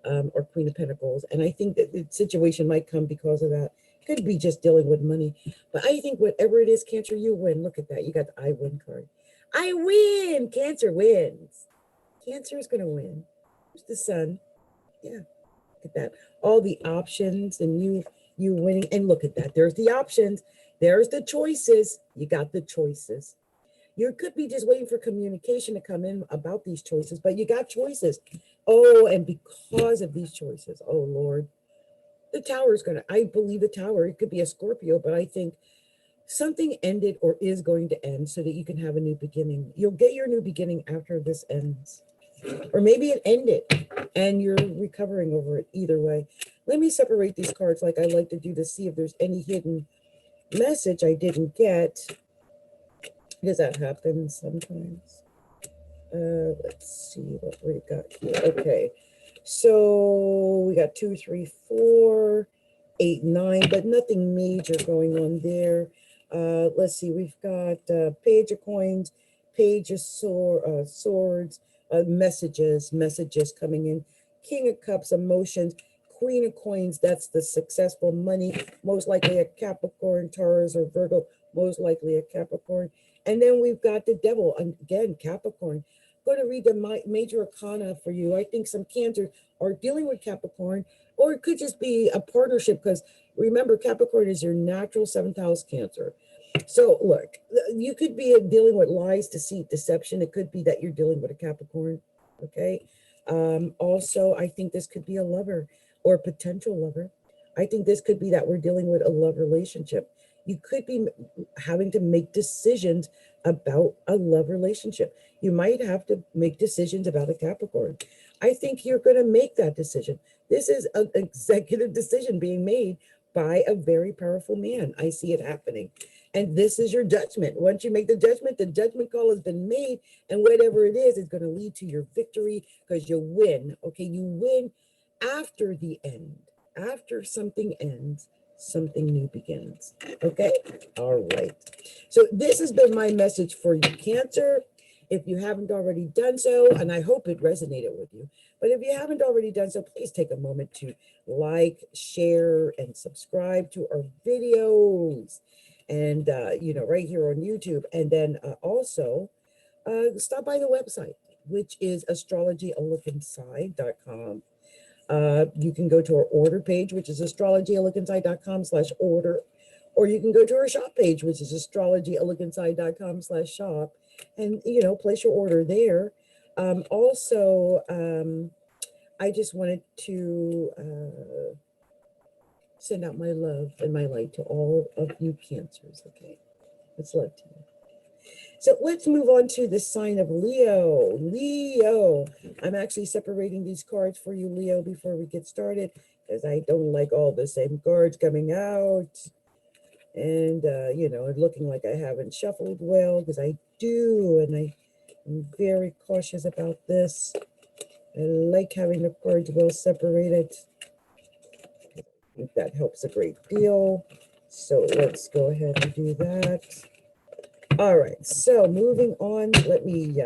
or Queen of Pentacles. And I think that the situation might come because of that. Could be just dealing with money. But I think whatever it is, Cancer, you win. Look at that. You got the I win card. I win. Cancer wins. Cancer is going to win. There's the Sun. Yeah, look at that. All the options and you winning. And look at that. There's the options. There's the choices. You got the choices. You could be just waiting for communication to come in about these choices, but you got choices. Oh, and because of these choices, oh Lord, the tower is going to, I believe the tower, it could be a Scorpio, but I think something ended or is going to end so that you can have a new beginning. You'll get your new beginning after this ends. Or maybe it ended and you're recovering over it. Either way, let me separate these cards like I like to do to see if there's any hidden message I didn't get, because that happens sometimes. Let's see what we got here. Okay, so we got 2, 3, 4, 8, 9, but nothing major going on there. Let's see, we've got Page of Coins, Page of Swords, messages coming in, King of Cups, emotions, Queen of Coins, that's the successful money, most likely a Capricorn, Taurus, or Virgo, most likely a Capricorn. And then we've got the Devil, again, Capricorn. Going to read the major arcana for you. I think some Cancers are dealing with Capricorn, or it could just be a partnership, because remember, Capricorn is your natural 7th house Cancer. So look, you could be dealing with lies, deceit, deception. It could be that you're dealing with a Capricorn. Okay. Also, I think this could be a lover or a potential lover. I think this could be that we're dealing with a love relationship. You could be having to make decisions about a love relationship. You might have to make decisions about a Capricorn. I think you're going to make that decision. This is an executive decision being made by a very powerful man. I see it happening. And this is your judgment. Once you make the judgment call has been made, and whatever it is going to lead to your victory, because you win. Okay, you win after the end. After something ends, something new begins. Okay, all right. So this has been my message for you, Cancer. If you haven't already done so, and I hope it resonated with you, but if you haven't already done so, please take a moment to like, share, and subscribe to our videos. And, right here on YouTube. And then also stop by the website, which is astrologyalookinside.com. You can go to our order page, which is astrologyalookinside.com/order, or you can go to our shop page, which is astrologyalookinside.com/shop, and, place your order there. I just wanted to send out my love and my light to all of you Cancers. Okay, it's love to you. So let's move on to the sign of Leo. Leo, I'm actually separating these cards for you, Leo, before we get started, because I don't like all the same cards coming out. And, looking like I haven't shuffled well, because I do, and I'm very cautious about this. I like having the cards well separated. I think that helps a great deal. So let's go ahead and do that. All right, so moving on, let me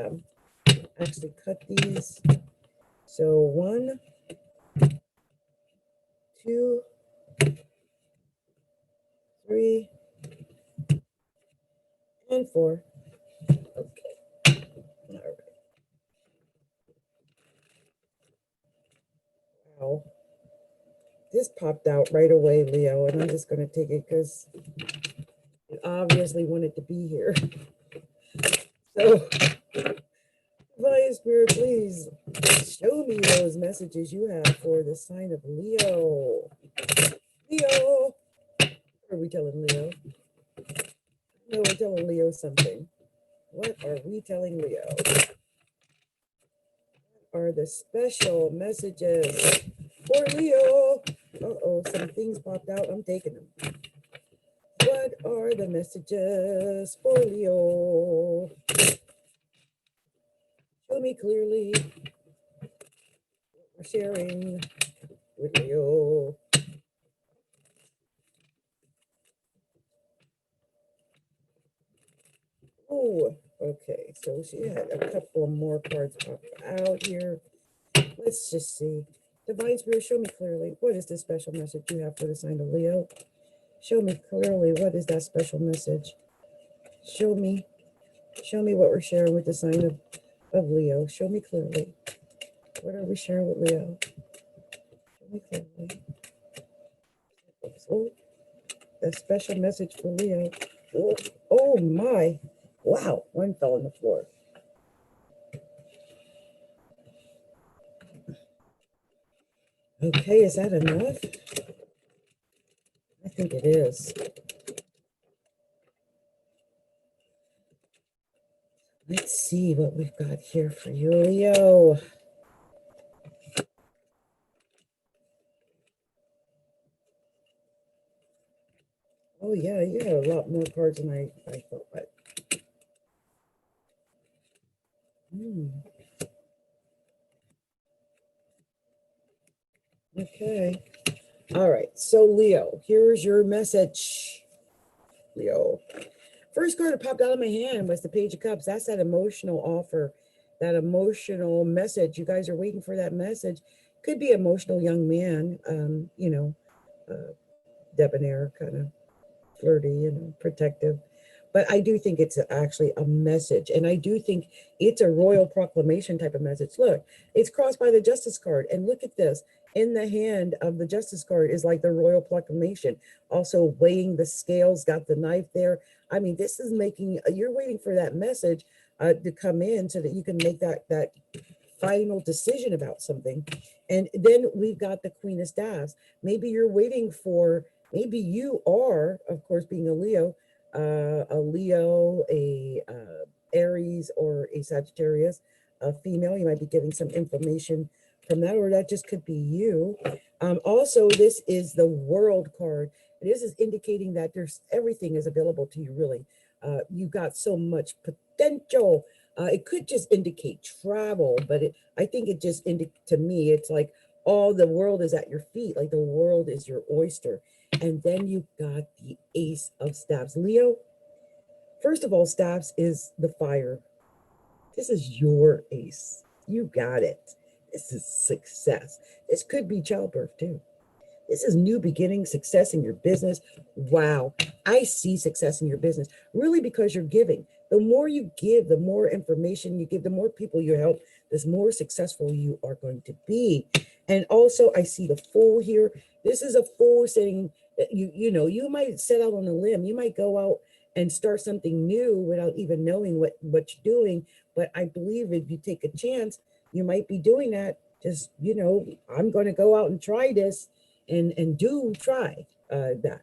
actually cut these. So 1, 2, 3, and 4. Okay, all right. Wow, this popped out right away, Leo, and I'm just going to take it because it obviously wanted to be here. So, Divine Spirit, please show me those messages you have for the sign of Leo. Leo, what are we telling Leo? No, we're telling Leo something. What are we telling Leo? Are the special messages for Leo? Uh-oh, some things popped out. I'm taking them. What are the messages for Leo? Show me clearly what we're sharing with Leo. Oh, okay. So she had a couple more cards pop out here. Let's just see. Divine Spirit, show me clearly. What is the special message you have for the sign of Leo? Show me clearly. What is that special message? Show me what we're sharing with the sign of Leo. Show me clearly. What are we sharing with Leo? Oh, a special message for Leo. Oh, oh my. Wow, one fell on the floor. Okay, is that enough? I think it is. Let's see what we've got here for you, Leo. Oh yeah, you have a lot more cards than I thought. But, okay. All right. So Leo, here's your message. Leo. First card that popped out of my hand was the Page of Cups. That's that emotional offer, that emotional message. You guys are waiting for that message. Could be emotional young man, debonair, kind of flirty, protective. But I do think it's actually a message. And I do think it's a royal proclamation type of message. Look, it's crossed by the Justice card. And look at this. In the hand of the Justice card is like the royal proclamation. Also weighing the scales, got the knife there. I mean, this is making, you're waiting for that message to come in so that you can make that final decision about something. And then we've got the Queen of Staffs. Maybe you're waiting for, maybe you are, of course, being a Leo, a Aries, or a Sagittarius, a female. You might be getting some information from that, or that just could be you. Also, this is the World card. This is indicating that there's everything is available to you, really. You've got so much potential. It could just indicate travel, but I think it just to me, it's like all the world is at your feet, like the world is your oyster. And then you've got the Ace of Staffs. Leo, first of all, Staffs is the fire. This is your ace. You got it. This is success. This could be childbirth too. This is new beginning, success in your business. Wow. I see success in your business really because you're giving. The more you give, the more information you give, the more people you help, the more successful you are going to be. And also I see the Fool here. This is a Fool saying that you might set out on a limb. You might go out and start something new without even knowing what you're doing. But I believe if you take a chance, you might be doing that. Just, I'm going to go out and try this. And do try that.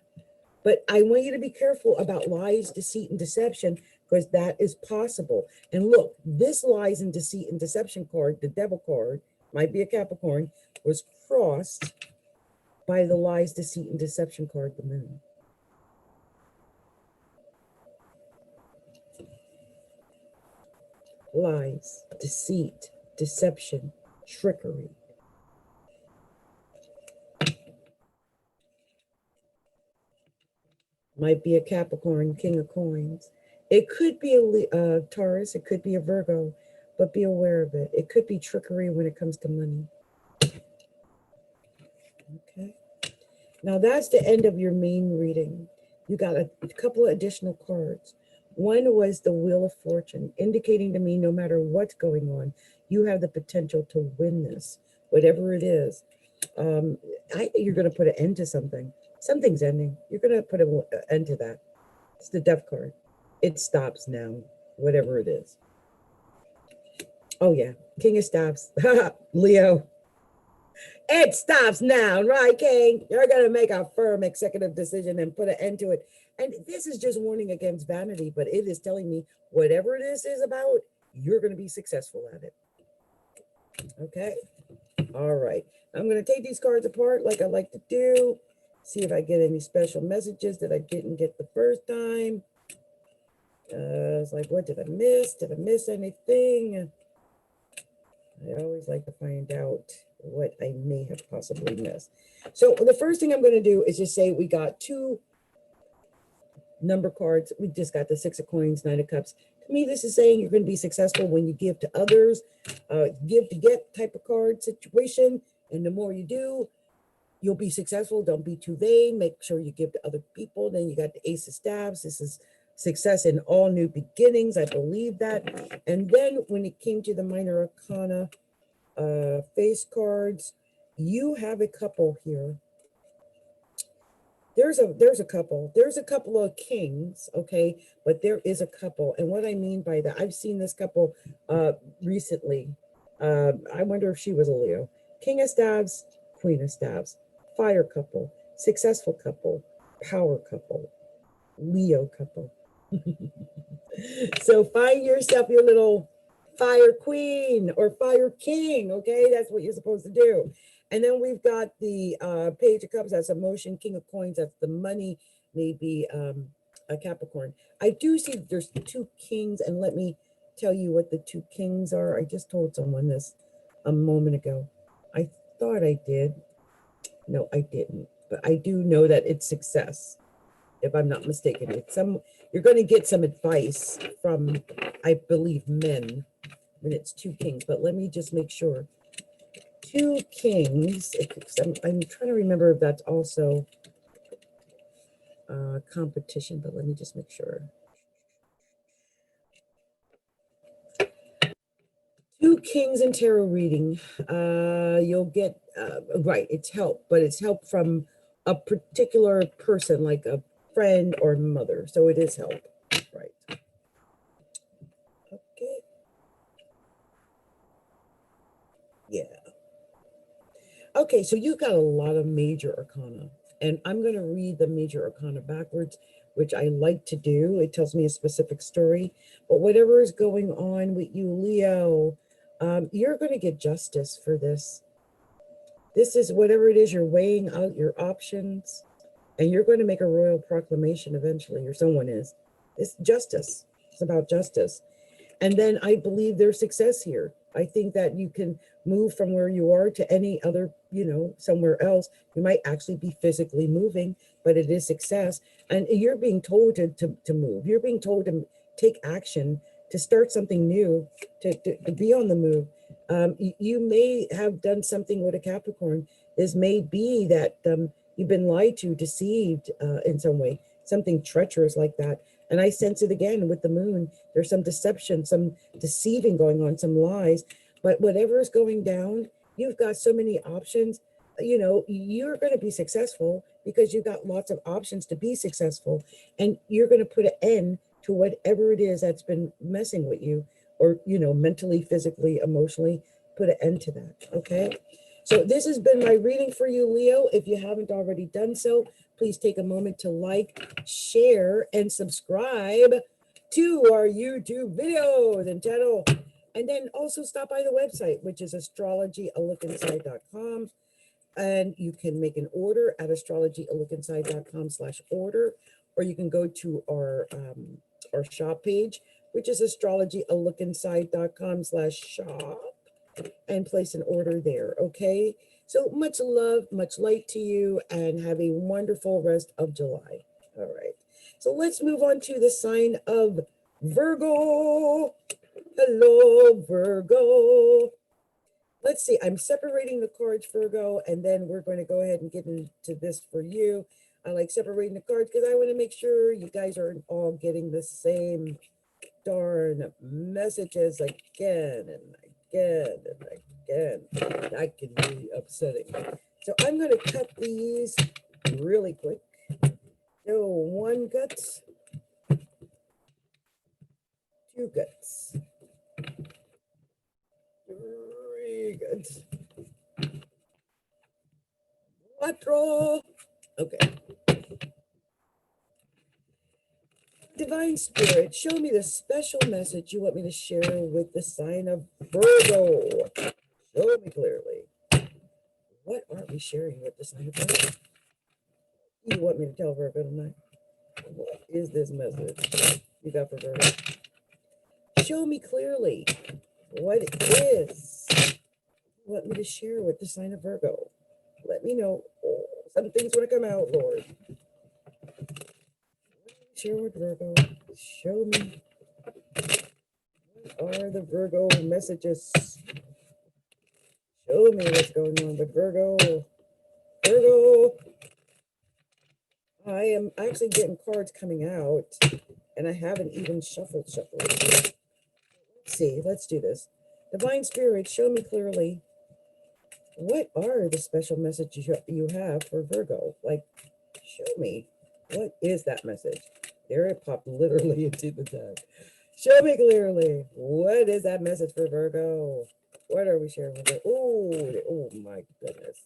But I want you to be careful about lies, deceit, and deception, because that is possible. And look, this lies and deceit and deception card, the Devil card, might be a Capricorn, was crossed by the lies, deceit, and deception card, the Moon. Lies, deceit, deception, trickery. Might be a Capricorn, King of Coins. It could be a Taurus. It could be a Virgo, but be aware of it. It could be trickery when it comes to money. Okay. Now that's the end of your main reading. You got a couple of additional cards. One was the Wheel of Fortune, indicating to me no matter what's going on, you have the potential to win this, whatever it is. You're going to put an end to something. Something's ending. You're going to put an end to that. It's the Death card. It stops now, whatever it is. Oh, yeah. King of Staffs. Leo. It stops now, right, King? You're going to make a firm executive decision and put an end to it. And this is just warning against vanity, but it is telling me whatever this is about, you're going to be successful at it. Okay? All right. I'm going to take these cards apart like I like to do. See if I get any special messages that I didn't get the first time. It's like, what did I miss? Did I miss anything? I always like to find out what I may have possibly missed. So the first thing I'm going to do is just say we got two number cards. We just got the Six of Coins, Nine of Cups. To me, this is saying you're going to be successful when you give to others, give to get type of card situation. And the more you do, you'll be successful. Don't be too vain. Make sure you give to other people. Then you got the Ace of Staffs. This is success in all new beginnings. I believe that. And then when it came to the Minor Arcana face cards, you have a couple here. There's a couple. There's a couple of kings, okay, but there is a couple. And what I mean by that, I've seen this couple recently. I wonder if she was a Leo. King of Staves, Queen of Staves, fire couple, successful couple, power couple, Leo couple. So find yourself your little fire queen or fire king, okay? That's what you're supposed to do. And then we've got the Page of Cups, that's emotion, King of Coins, that's the money, maybe a Capricorn. I do see there's two kings, and let me tell you what the two kings are. I just told someone this a moment ago. I thought I did. No, I didn't. But I do know that it's success, if I'm not mistaken. It's you're going to get some advice from, I believe, men when it's two kings. But let me just make sure. Two kings. I'm trying to remember if that's also competition, but let me just make sure. Two kings in tarot reading. You'll get, right, it's help, but it's help from a particular person, like a friend or mother. So it is help, right? Okay. Yeah. Okay, so you've got a lot of major arcana, and I'm going to read the major arcana backwards, which I like to do. It tells me a specific story, but whatever is going on with you, Leo, you're going to get justice for this. This is whatever it is, you're weighing out your options, and you're going to make a royal proclamation eventually, or someone is. It's justice. It's about justice. And then I believe there's success here. I think that you can move from where you are to any other, somewhere else. You might actually be physically moving, but it is success. And you're being told to move. You're being told to take action, to start something new, to be on the move. You may have done something with a Capricorn. This may be that you've been lied to, deceived in some way, something treacherous like that. And I sense it again with the moon. There's some deception, some deceiving going on, some lies. But whatever is going down, you've got so many options. You're going to be successful because you've got lots of options to be successful. And you're going to put an end to whatever it is that's been messing with you, or, mentally, physically, emotionally. Put an end to that. Okay. So this has been my reading for you, Leo. If you haven't already done so, please take a moment to like, share, and subscribe to our YouTube videos and channel. And then also stop by the website, which is astrologyalookinside.com. And you can make an order at astrologyalookinside.com/order, or you can go to our shop page, which is astrologyalookinside.com/shop, and place an order there. Okay. So much love, much light to you, and have a wonderful rest of July. All right. So let's move on to the sign of Virgo. Hello, Virgo. Let's see. I'm separating the cards, Virgo, and then we're going to go ahead and get into this for you. I like separating the cards because I want to make sure you guys are all getting the same darn messages again and again and again. That can be upsetting. So I'm going to cut these really quick. So one guts, two guts, three guts, cuatro. Okay. Divine Spirit, show me the special message you want me to share with the sign of Virgo. Show me clearly. What aren't we sharing with the sign of Virgo? You want me to tell Virgo tonight? What is this message you got for Virgo? Show me clearly what it is you want me to share with the sign of Virgo. Let me know. Oh, some things want to come out, Lord. Share with Virgo. Show me. What are the Virgo messages? Show me what's going on with Virgo. Virgo. I am actually getting cards coming out, and I haven't even shuffled. Let's see. Let's do this. Divine Spirit, show me clearly What are the special messages you have for Virgo? Like, show me. What is that message? There it popped literally into the deck. Show me clearly. What is that message for Virgo? What are we sharing with it? Oh my goodness.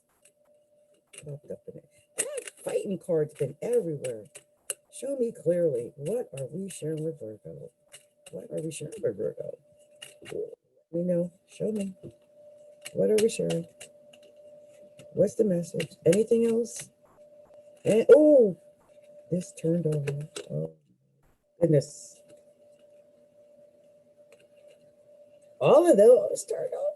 Popped up in it. That fighting card's been everywhere. Show me clearly. What are we sharing with Virgo? What are we sharing with Virgo? Let me know. Show me. What are we sharing? What's the message? Anything else? And oh, this turned over. Oh goodness. All of those turned over.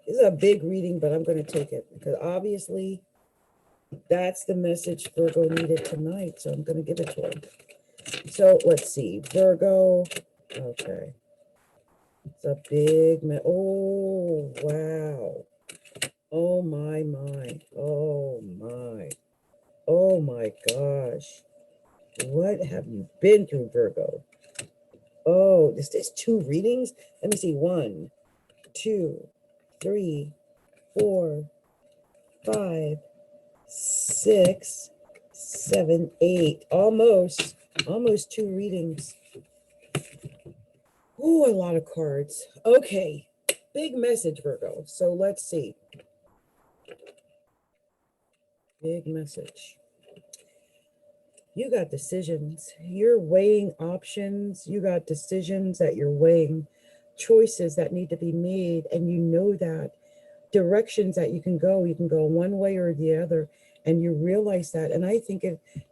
This is a big reading, but I'm going to take it because obviously that's the message Virgo needed tonight. So I'm going to give it to him. So let's see. Virgo. Okay. It's a big oh, wow. Oh my. Oh my. Oh my gosh. What have you been through, Virgo? Oh, is this 2 readings? Let me see. 1, 2, 3, 4, 5, 6, 7, 8. Almost 2 readings. Oh, a lot of cards. Okay. Big message, Virgo. So let's see. Big message. You got decisions. You're weighing options. You got decisions that you're weighing, choices that need to be made. And you know that directions that you can go one way or the other. And you realize that. And I think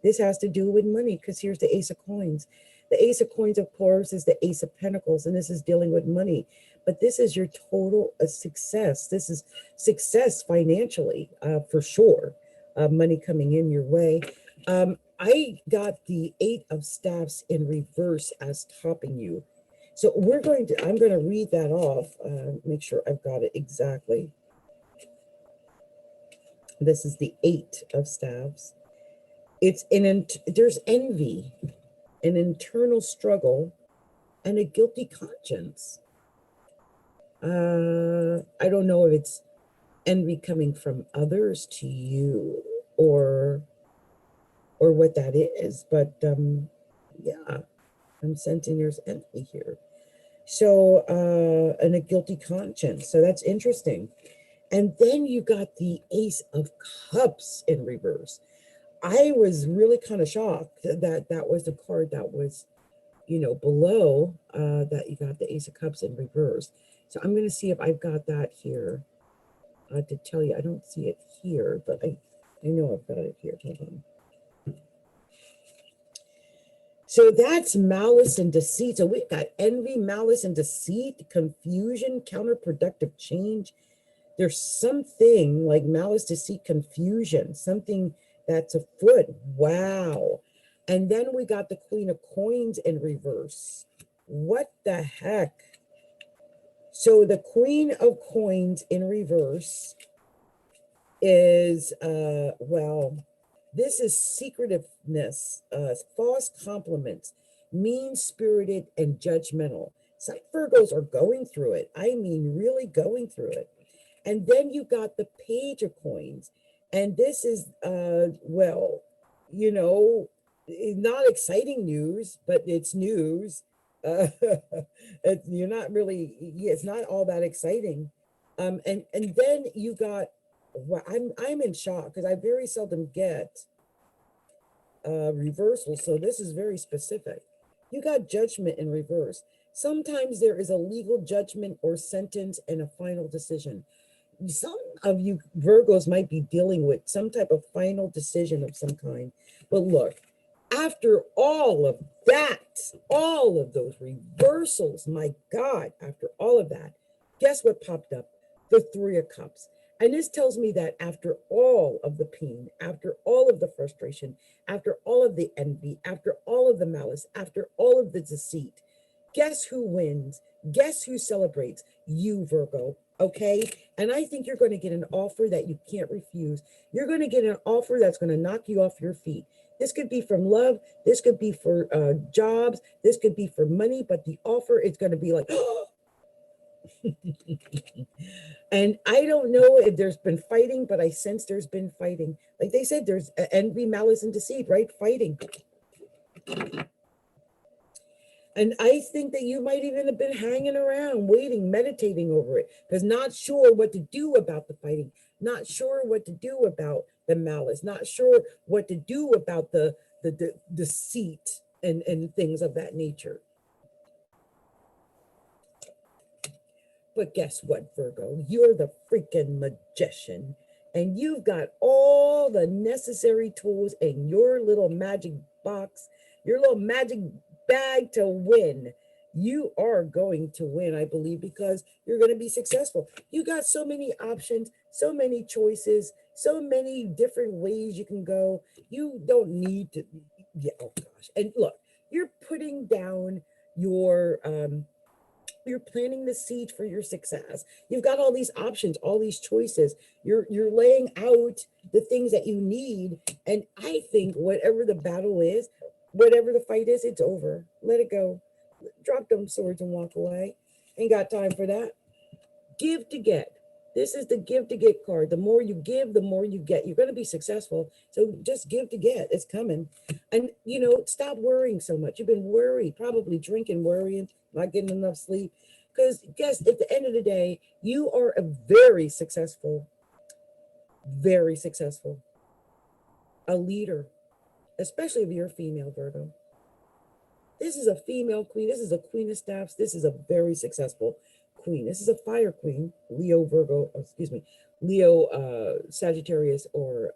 this has to do with money because here's the Ace of Coins. The Ace of Coins, of course, is the Ace of Pentacles. And this is dealing with money. But this is your total success. This is success financially, for sure. Money coming in your way. I got the 8 of Staffs in reverse as topping you. So I'm going to read that off. Make sure I've got it exactly. This is the 8 of Staffs. There's envy, an internal struggle, and a guilty conscience. I don't know if it's envy coming from others to you or what that is, but yeah, I'm sensing there's envy here. So and a guilty conscience. So that's interesting. And then you got the Ace of Cups in reverse. I was really kind of shocked that was the card that was, below that you got the Ace of Cups in reverse. So I'm going to see if I've got that here to tell you. I don't see it here, but I know I've got it here. Hold on. So that's malice and deceit. So we've got envy, malice and deceit, confusion, counterproductive change. There's something like malice, deceit, confusion, something that's afoot. Wow. And then we got the Queen of Coins in reverse. What the heck? So the Queen of Coins in reverse is, this is secretiveness, false compliments, mean-spirited and judgmental. Some Virgos are going through it. I mean, really going through it. And then you got the Page of Coins. And this is, not exciting news, but it's news. You're not really, it's not all that exciting. And then you got, well, I'm in shock because I very seldom get reversal. So this is very specific. You got Judgment in reverse. Sometimes there is a legal judgment or sentence and a final decision. Some of you Virgos might be dealing with some type of final decision of some kind. But look, after all of that, all of those reversals, my God, after all of that, guess what popped up? The 3 of Cups. And this tells me that after all of the pain, after all of the frustration, after all of the envy, after all of the malice, after all of the deceit, guess who wins? Guess who celebrates? You, Virgo. Okay. And I think you're going to get an offer that you can't refuse. You're going to get an offer that's going to knock you off your feet. This could be from love. This could be for jobs. This could be for money. But the offer is going to be like, oh, And I don't know if there's been fighting, but I sense there's been fighting. Like they said, there's envy, malice, and deceit, right? Fighting. And I think that you might even have been hanging around, waiting, meditating over it, because not sure what to do about the fighting, not sure what to do about the malice, not sure what to do about the deceit and things of that nature. But guess what, Virgo? You're the freaking magician. And you've got all the necessary tools in your little magic box, your little magic bag to win. You are going to win, I believe, because you're going to be successful. You got so many options, so many choices, so many different ways you can go. You don't need to, yeah, oh gosh. And look, you're putting down your you're planting the seed for your success. You've got all these options, all these choices. You're laying out the things that you need. And I think whatever the battle is, whatever the fight is, it's over. Let it go. Drop them swords and walk away. Ain't got time for that. Give to get. This is the give to get card. The more you give, the more you get. You're going to be successful. So just give to get. It's coming. And, you know, stop worrying so much. You've been worried, probably drinking, worrying, not getting enough sleep. Because guess at the end of the day, you are a very successful, a leader, especially if you're a female, Virgo. This is a female queen. This is a queen of staffs. This is a very successful queen. This is a fire queen, Leo, Virgo, Leo, Sagittarius, or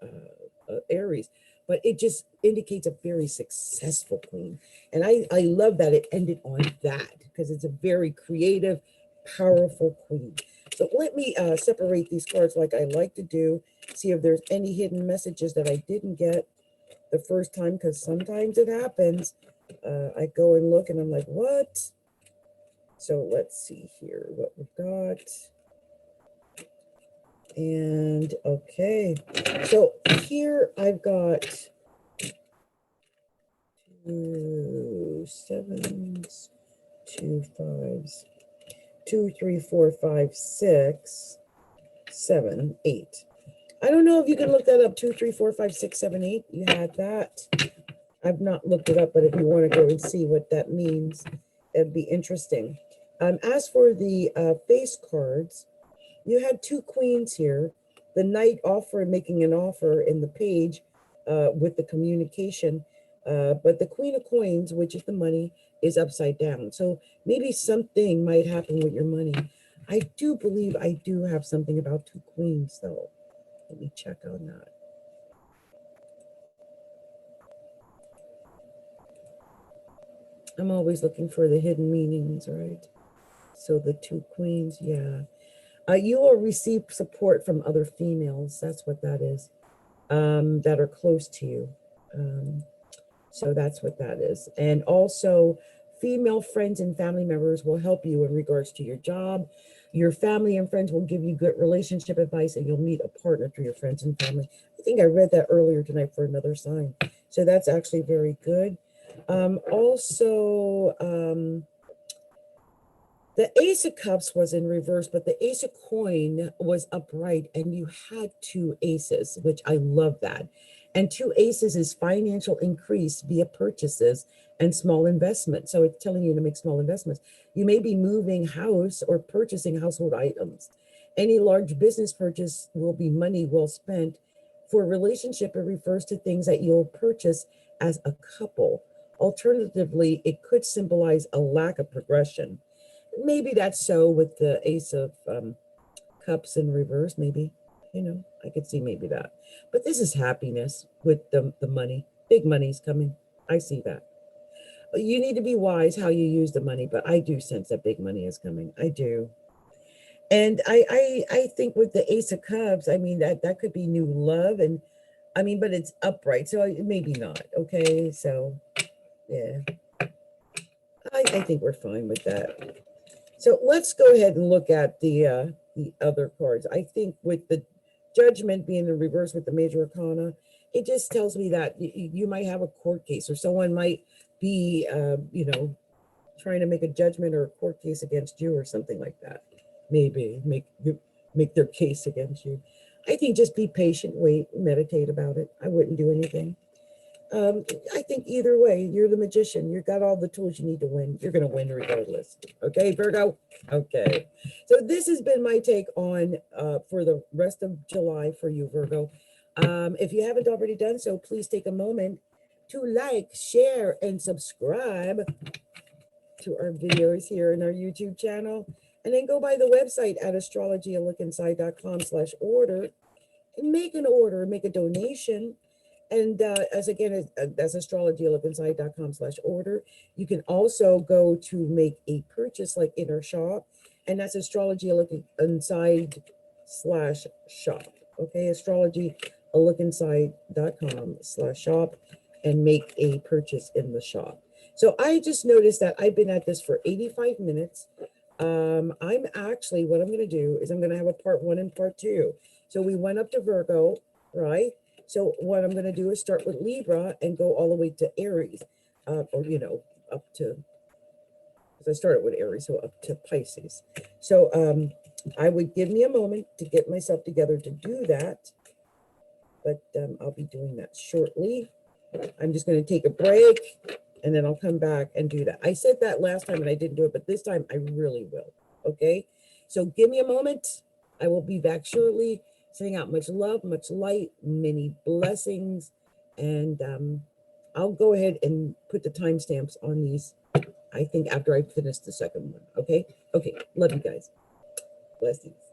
Aries. But it just indicates a very successful queen. And I love that it ended on that because it's a very creative, powerful queen. So let me separate these cards like I like to do, see if there's any hidden messages that I didn't get the first time, because sometimes it happens. I go and look and I'm like, what? So let's see here what we've got. And okay, so here I've got 2 sevens, 2 fives, 2, 3, 4, 5, 6, 7, 8. I don't know if you can look that up. 2, 3, 4, 5, 6, 7, 8. You had that. I've not looked it up, but if you want to go and see what that means, it'd be interesting. As for the face cards, you had 2 queens here. The knight making an offer in the page with the communication. But the queen of coins, which is the money, is upside down. So maybe something might happen with your money. I do believe I do have something about 2 queens, though. Let me check on that. I'm always looking for the hidden meanings, right? So the 2 queens, yeah. You will receive support from other females. That's what that is, that are close to you. So that's what that is. And also, female friends and family members will help you in regards to your job. Your family and friends will give you good relationship advice, and you'll meet a partner through your friends and family. I think I read that earlier tonight for another sign. So that's actually very good. The Ace of Cups was in reverse, but the Ace of Coin was upright, and you had 2 aces, which I love that. And 2 aces is financial increase via purchases and small investments. So it's telling you to make small investments. You may be moving house or purchasing household items. Any large business purchase will be money well spent. For a relationship, it refers to things that you'll purchase as a couple. Alternatively, it could symbolize a lack of progression. Maybe that's so with the Ace of Cups in reverse, maybe. You know, I could see maybe that. But this is happiness with the money. Big money's coming. I see that. But you need to be wise how you use the money. But I do sense that big money is coming. I do. And I think with the Ace of Cups, I mean, that could be new love. And I mean, but it's upright. So maybe not. Okay. So, yeah. I think we're fine with that. So let's go ahead and look at the other cards. I think with the Judgment being in reverse with the Major Arcana, it just tells me that you might have a court case, or someone might be, trying to make a judgment or a court case against you or something like that. maybe make their case against you. I think just be patient, wait, meditate about it. I wouldn't do anything. I think either way, you're the magician. You've got all the tools you need to win. You're going to win regardless. Okay, Virgo? Okay. So this has been my take on for the rest of July for you, Virgo. If you haven't already done so, please take a moment to like, share, and subscribe to our videos here in our YouTube channel. And then go by the website at astrologyalookinside.com/order and make an order, make a donation. And as astrologyalookinside.com/order. You can also go to make a purchase like in our shop, and that's astrologyalookinside/shop. Okay, astrologyalookinside.com/shop, and make a purchase in the shop. So I just noticed that I've been at this for 85 minutes. I'm actually, what I'm going to do is I'm going to have a part 1 and part 2. So we went up to Virgo, right? So what I'm going to do is start with Libra and go all the way to Aries, or, up to, because I started with Aries, so up to Pisces. So I would give me a moment to get myself together to do that, but I'll be doing that shortly. I'm just going to take a break, and then I'll come back and do that. I said that last time and I didn't do it, but this time I really will. Okay, so give me a moment. I will be back shortly. Sending out much love, much light, many blessings. And I'll go ahead and put the timestamps on these, I think, after I finish the second one. Okay? Okay. Love you guys. Blessings.